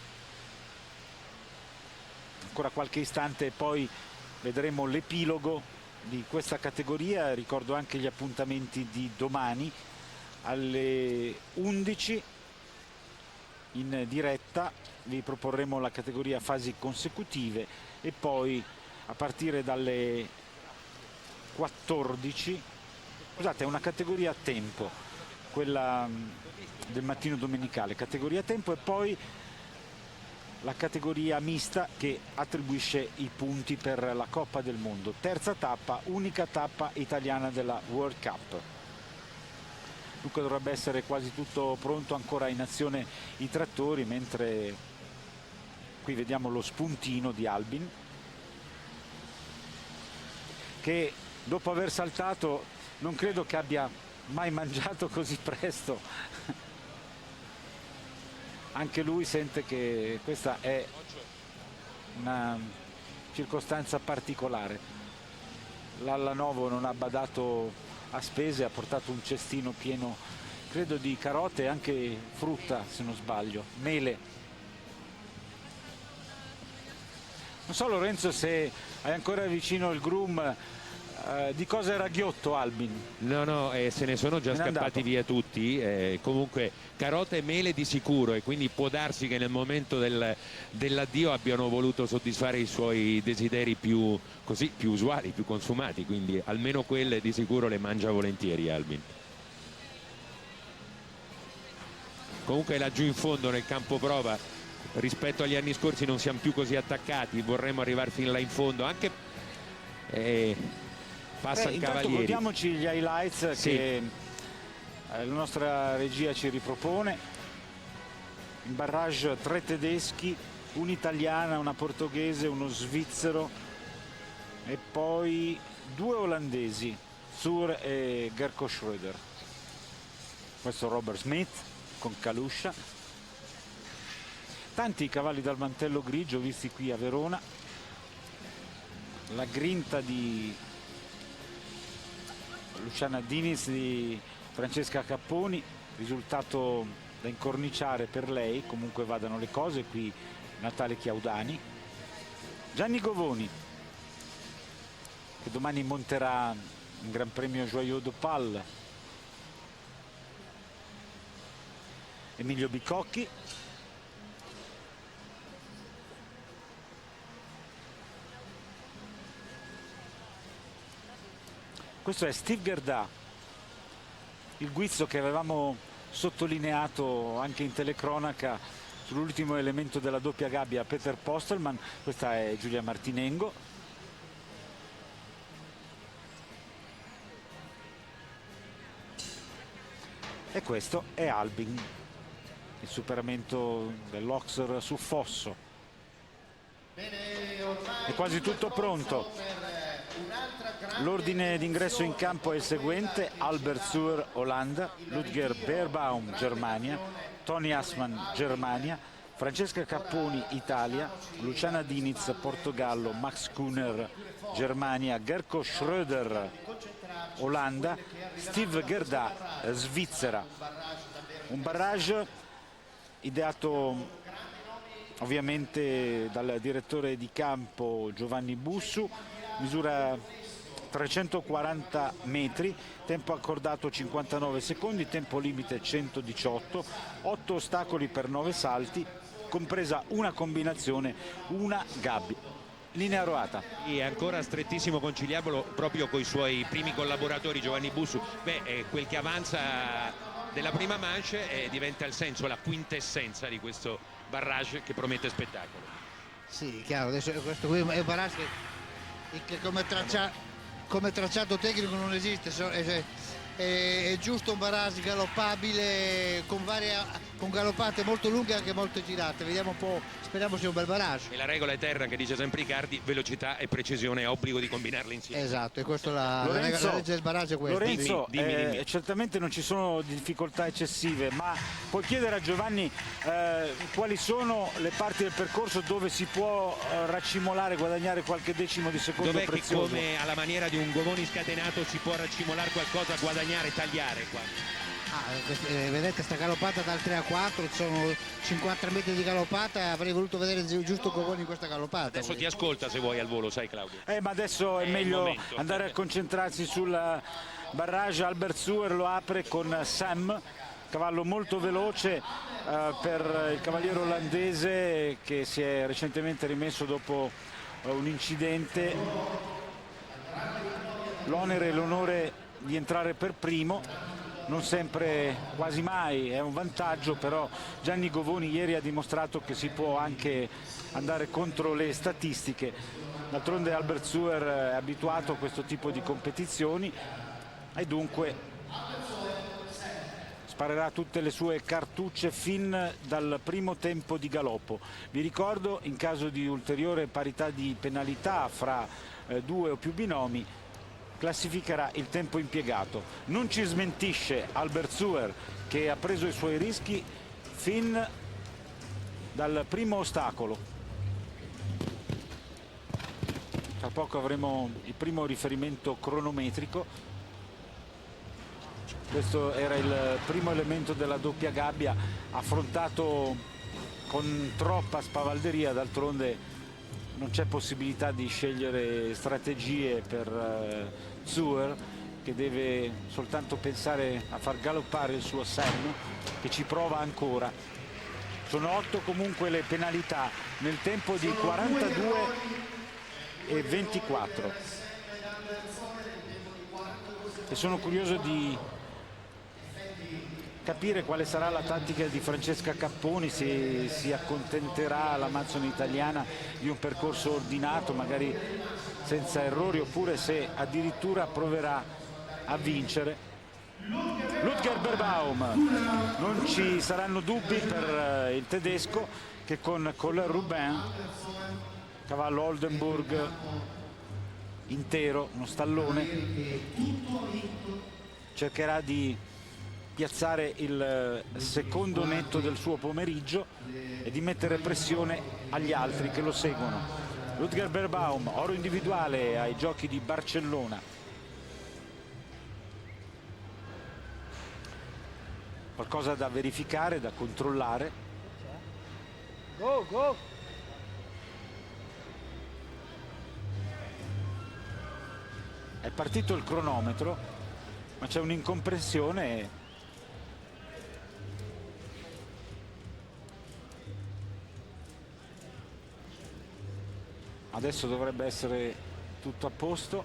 Ancora qualche istante e poi vedremo l'epilogo di questa categoria. Ricordo anche gli appuntamenti di domani alle 11 in diretta. Vi proporremo la categoria fasi consecutive e poi a partire dalle 14, scusate, è una categoria a tempo, quella del mattino domenicale, categoria a tempo, e poi la categoria mista che attribuisce i punti per la Coppa del Mondo. Terza tappa, unica tappa italiana della World Cup. Dunque dovrebbe essere quasi tutto pronto, ancora in azione i trattori, mentre qui vediamo lo spuntino di Albin, che dopo aver saltato non credo che abbia mai mangiato così presto. Anche lui sente che questa è una circostanza particolare. L'Allanovo non ha badato a spese, ha portato un cestino pieno, credo, di carote e anche frutta, se non sbaglio, mele. Non so, Lorenzo, se hai ancora vicino il groom. Di cosa era ghiotto Albin? No, se ne sono già scappati via tutti, comunque carote e mele di sicuro, e quindi può darsi che nel momento dell'addio abbiano voluto soddisfare i suoi desideri più usuali, più consumati, quindi almeno quelle di sicuro le mangia volentieri Albin. Comunque laggiù in fondo nel campo prova, rispetto agli anni scorsi non siamo più così attaccati, vorremmo arrivare fin là in fondo, anche passa il Cavalieri. Godiamoci gli highlights, sì, che la nostra regia ci ripropone. In barrage 3 tedeschi, un'italiana, una portoghese, uno svizzero e poi 2 olandesi, Zur e Gerko Schröder. Questo Robert Smith con Kalusha. Tanti cavalli dal mantello grigio visti qui a Verona. La grinta di Luciana Diniz, di Francesca Capponi, risultato da incorniciare per lei, comunque vadano le cose. Qui Natale Chiaudani, Gianni Govoni, che domani monterà un Gran Premio Joyeux d'Opale, Emilio Bicocchi, questo è Steve Gerda, il guizzo che avevamo sottolineato anche in telecronaca sull'ultimo elemento della doppia gabbia, Peter Postelman. Questa è Giulia Martinengo. E questo è Albin, il superamento dell'Oxer su Fosso. È quasi tutto pronto. L'ordine d'ingresso in campo è il seguente: Albert Zur, Olanda; Ludger Beerbaum, Germania; Tony Assmann, Germania; Francesca Capponi Italia, Luciana Diniz Portogallo, Max Kuhner Germania, Gerko Schröder Olanda, Steve Gerda Svizzera. Un barrage ideato ovviamente dal direttore di campo Giovanni Bussu, misura 340 metri, tempo accordato 59 secondi, tempo limite 118, 8 ostacoli per 9 salti, compresa una combinazione, una gabbia. Linea Roata. E ancora strettissimo conciliabolo proprio con i suoi primi collaboratori Giovanni Bussu. Quel che avanza della prima manche diventa il senso, la quintessenza di questo barrage che promette spettacolo. Sì, chiaro, adesso questo qui è un barrage che come tracciato tecnico non esiste, è giusto un barrage galoppabile con galoppate molto lunghe e anche molto girate. Vediamo un po', speriamo sia un bel barrage. E la regola eterna che dice sempre Icardi: velocità e precisione, è obbligo di combinarle insieme. Esatto, e questo la legge del barrage è questa. Lorenzo, dimmi. certamente non ci sono difficoltà eccessive, ma puoi chiedere a Giovanni quali sono le parti del percorso dove si può raccimolare, guadagnare qualche decimo di secondo prezioso? Dov'è che, come alla maniera di un Govoni scatenato, si può raccimolare qualcosa, guadagnare, tagliare qua? Vedete sta galoppata dal 3 a 4, ci sono 50 metri di galoppata, avrei voluto vedere giusto Govoni in questa galoppata. Adesso ti ascolta se vuoi al volo, sai Claudio. Ma adesso è meglio andare a concentrarsi sul barrage. Albert Suer lo apre con Sam, cavallo molto veloce per il cavaliere olandese che si è recentemente rimesso dopo un incidente. L'onere e l'onore di entrare per primo, non sempre, quasi mai è un vantaggio, però Gianni Govoni ieri ha dimostrato che si può anche andare contro le statistiche. D'altronde Albert Suer è abituato a questo tipo di competizioni e dunque sparerà tutte le sue cartucce fin dal primo tempo di galoppo. Vi ricordo, in caso di ulteriore parità di penalità fra due o più binomi, classificherà il tempo impiegato. Non ci smentisce Albert Suer, che ha preso i suoi rischi fin dal primo ostacolo. Tra poco avremo il primo riferimento cronometrico. Questo era il primo elemento della doppia gabbia, affrontato con troppa spavalderia. D'altronde non c'è possibilità di scegliere strategie per Suer, che deve soltanto pensare a far galoppare il suo Sam, che ci prova ancora. Sono 8 comunque le penalità nel tempo di 42 e 24. E sono curioso di capire quale sarà la tattica di Francesca Capponi, se si accontenterà l'Amazzone italiana di un percorso ordinato, magari senza errori, oppure se addirittura proverà a vincere. Ludger Beerbaum, non ci saranno dubbi per il tedesco, che con Colin Rubin, cavallo Oldenburg intero, uno stallone, cercherà di piazzare il secondo netto del suo pomeriggio e di mettere pressione agli altri che lo seguono. Ludger Beerbaum, oro individuale ai giochi di Barcellona. Qualcosa da verificare, da controllare. Go, go! È partito il cronometro, ma c'è un'incomprensione. Adesso dovrebbe essere tutto a posto.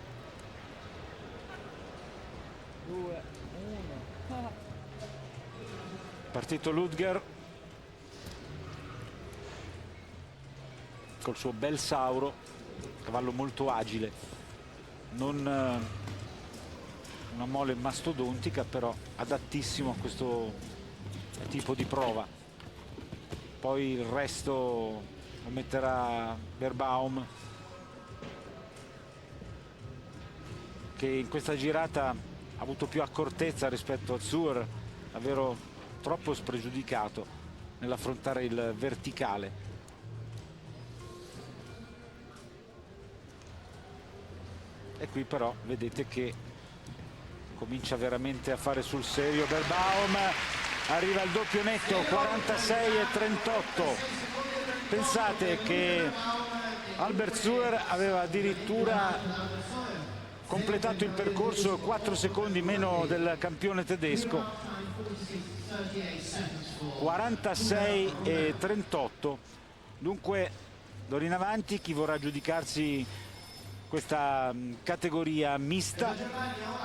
2, 1. Partito Ludger col suo bel Sauro, cavallo molto agile, non una mole mastodontica, però adattissimo a questo tipo di prova. Poi il resto lo metterà Beerbaum, che in questa girata ha avuto più accortezza rispetto a Suer, davvero troppo spregiudicato. nell'affrontare il verticale. E qui però vedete che comincia veramente a fare sul serio Berbaum, arriva al doppio netto, 46-38. Pensate che Albert Suhr aveva addirittura completato il percorso 4 secondi meno del campione tedesco. 46-38. Dunque d'ora in avanti chi vorrà giudicarsi questa categoria mista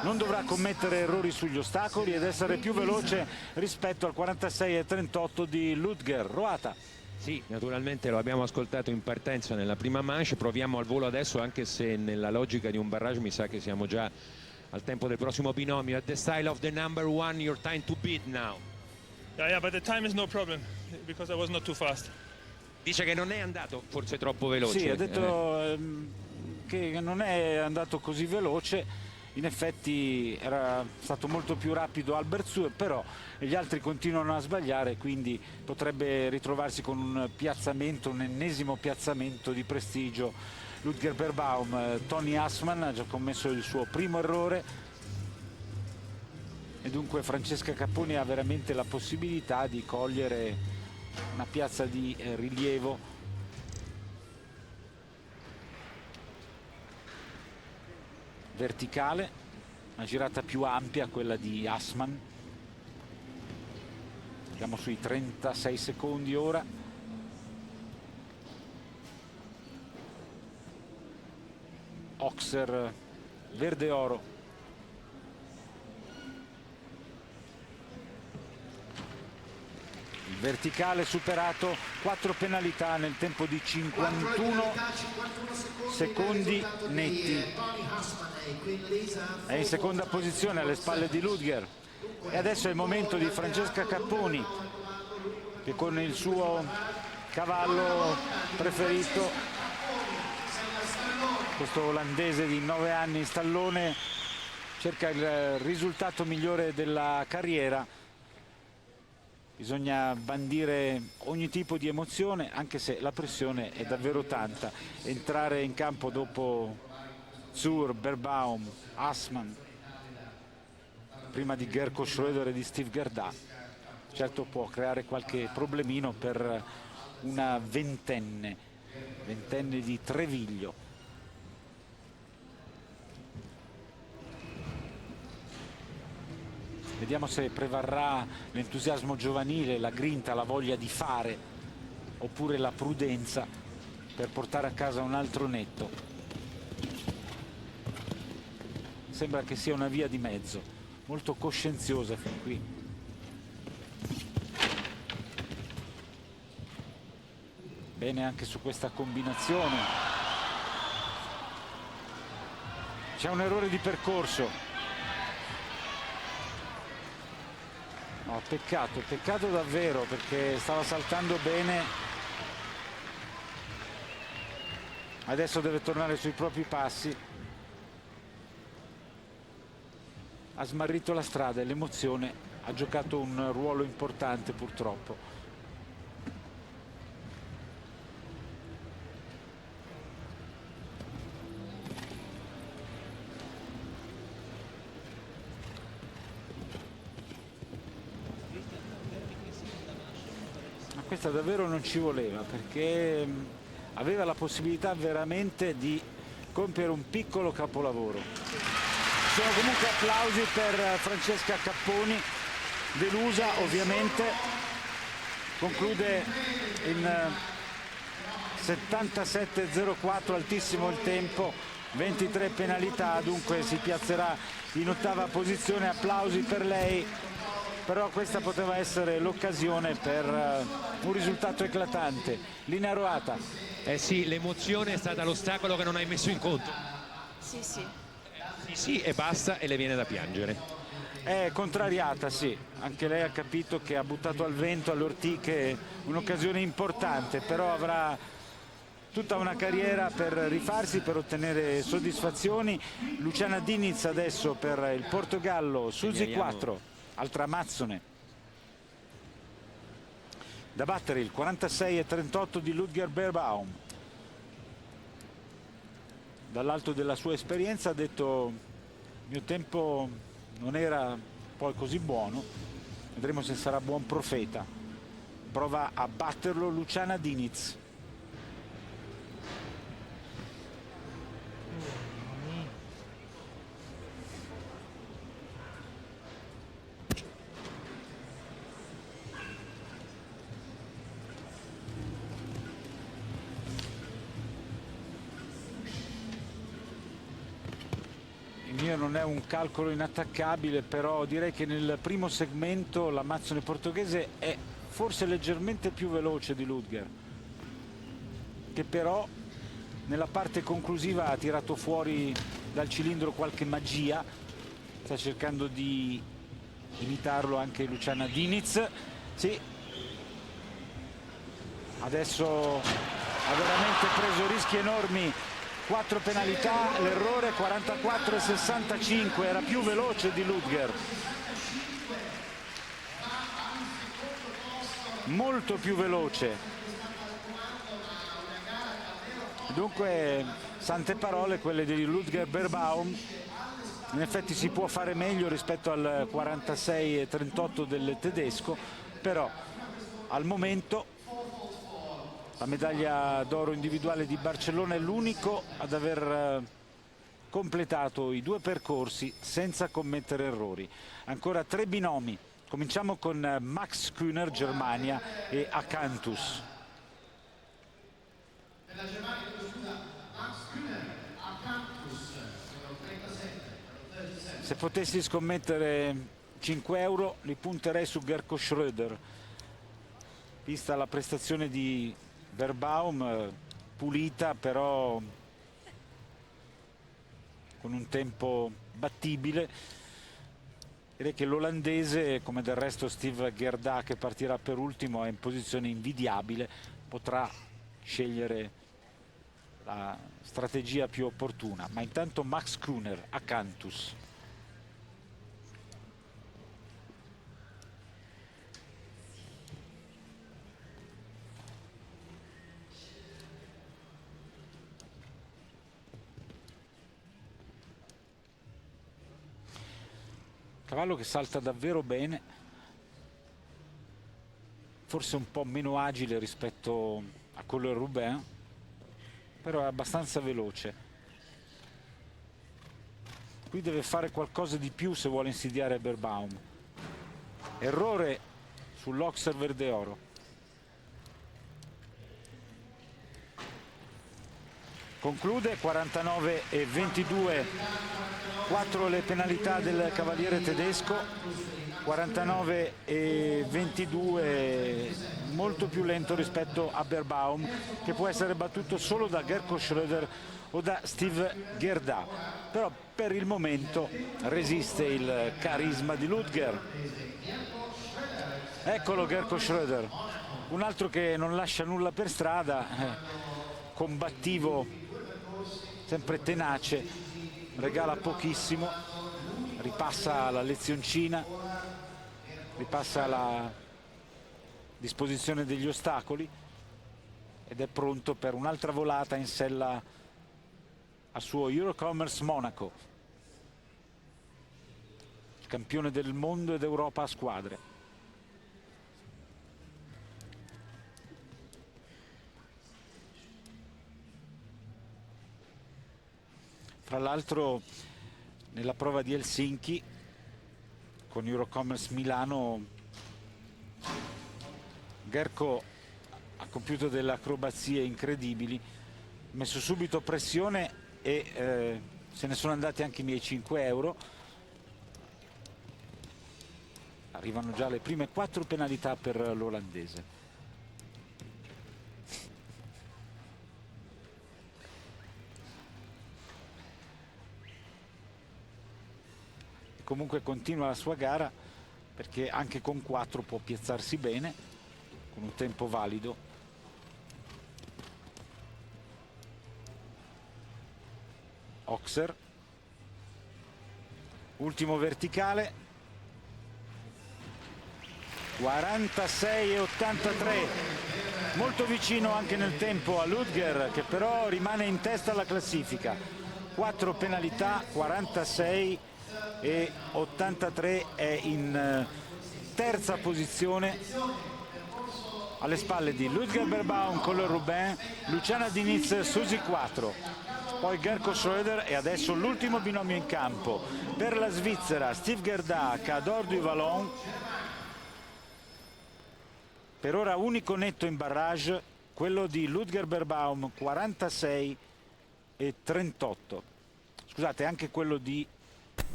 non dovrà commettere errori sugli ostacoli ed essere più veloce rispetto al 46-38 di Ludger. Roata. Sì, naturalmente lo abbiamo ascoltato in partenza nella prima manche, proviamo al volo adesso, anche se nella logica di un barrage mi sa che siamo già al tempo del prossimo binomio. At the style of the number one, your time to beat now. Yeah, but the time is no problem because I was not too fast. Dice che non è andato forse troppo veloce. Sì, ha detto che non è andato così veloce, in effetti era stato molto più rapido Albert Suhr, però gli altri continuano a sbagliare, quindi potrebbe ritrovarsi con un piazzamento, un ennesimo piazzamento di prestigio. Ludger Berbaum. Tony Assmann ha già commesso il suo primo errore e dunque Francesca Capponi ha veramente la possibilità di cogliere una piazza di rilievo. Verticale, una girata più ampia quella di Assmann. Siamo sui 36 secondi ora. Oxer verde oro. Il verticale superato, 4 penalità nel tempo di 51 secondi netti. È in seconda posizione alle spalle di Ludger. E adesso è il momento di Francesca Capponi, che con il suo cavallo preferito, questo olandese di 9 anni in stallone, cerca il risultato migliore della carriera. Bisogna bandire ogni tipo di emozione, anche se la pressione è davvero tanta. Entrare in campo dopo Suhr, Berbaum, Assmann, prima di Gerko Schröder e di Steve Gerda, certo può creare qualche problemino per una ventenne di Treviglio. Vediamo se prevarrà l'entusiasmo giovanile, la grinta, la voglia di fare, oppure la prudenza per portare a casa un altro netto. Sembra che sia una via di mezzo, molto coscienziosa fin qui. Bene anche su questa combinazione. C'è un errore di percorso. No, peccato davvero, perché stava saltando bene. Adesso deve tornare sui propri passi. Ha smarrito la strada e l'emozione ha giocato un ruolo importante purtroppo. Questa davvero non ci voleva, perché aveva la possibilità veramente di compiere un piccolo capolavoro. Ci sono comunque applausi per Francesca Capponi, delusa ovviamente, conclude in 77.04, altissimo il tempo, 23 penalità, dunque si piazzerà in ottava posizione. Applausi per lei. Però questa poteva essere l'occasione per un risultato eclatante. Linea Roata. Eh sì, l'emozione è stata l'ostacolo che non hai messo in conto. Sì, sì. Sì, e basta, e le viene da piangere. È contrariata, sì. Anche lei ha capito che ha buttato al vento alle ortiche un'occasione importante, però avrà tutta una carriera per rifarsi, per ottenere soddisfazioni. Luciana Diniz adesso per il Portogallo, Suzy 4. Altra Mazzone. da battere il 46,38 di Ludger Beerbaum. Dall'alto della sua esperienza ha detto: il mio tempo non era poi così buono, vedremo se sarà buon profeta. Prova a batterlo Luciana Diniz. Il mio non è un calcolo inattaccabile, però direi che nel primo segmento l'amazzone portoghese è forse leggermente più veloce di Ludger, che però nella parte conclusiva ha tirato fuori dal cilindro qualche magia. Sta cercando di imitarlo anche Luciana Diniz. Sì, adesso ha veramente preso rischi enormi. 4 penalità, l'errore 44,65, era più veloce di Ludger, molto più veloce. Dunque sante parole quelle di Ludger Beerbaum. In effetti si può fare meglio rispetto al 46,38 del tedesco, però al momento la medaglia d'oro individuale di Barcellona è l'unico ad aver completato i 2 percorsi senza commettere errori. Ancora 3 binomi. Cominciamo con Max Kühner, Germania, e Acanthus. Se potessi scommettere 5 euro li punterei su Gerko Schröder, vista la prestazione di Beerbaum, pulita però con un tempo battibile. Direi che l'olandese, come del resto Steve Gerda, che partirà per ultimo, è in posizione invidiabile, potrà scegliere la strategia più opportuna. Ma intanto Max Kühner, Acanthus. Cavallo che salta davvero bene, forse un po' meno agile rispetto a quello del Roubaix, però è abbastanza veloce. Qui deve fare qualcosa di più se vuole insidiare Beerbaum. Errore sull'Oxer Verde Oro. Conclude 49,22, 4 le penalità del cavaliere tedesco, 49,22, molto più lento rispetto a Beerbaum, che può essere battuto solo da Gerko Schröder o da Steve Gerda, però per il momento resiste il carisma di Ludger. Eccolo Gerko Schröder, un altro che non lascia nulla per strada, combattivo, sempre tenace, regala pochissimo, ripassa la lezioncina, ripassa la disposizione degli ostacoli ed è pronto per un'altra volata in sella al suo Eurocommerce Monaco, il campione del mondo ed Europa a squadre. Fra l'altro nella prova di Helsinki con Eurocommerce Milano Gerko ha compiuto delle acrobazie incredibili, ha messo subito pressione e se ne sono andati anche i miei 5 euro. Arrivano già le prime 4 penalità per l'olandese. Comunque continua la sua gara, perché anche con 4 può piazzarsi bene con un tempo valido. Oxer, ultimo verticale, 46,83, molto vicino anche nel tempo a Ludger, che però rimane in testa alla classifica. 4 penalità, 46,83, è in terza posizione, alle spalle di Ludger Beerbaum, Kohler Rubin, Luciana Diniz, Susi 4, poi Gerko Schröder e adesso l'ultimo binomio in campo per la Svizzera, Steve Gerda, Cador du Vallon. Per ora unico netto in barrage, quello di Ludger Beerbaum, 46,38. Scusate, anche quello di...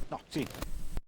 no, sì,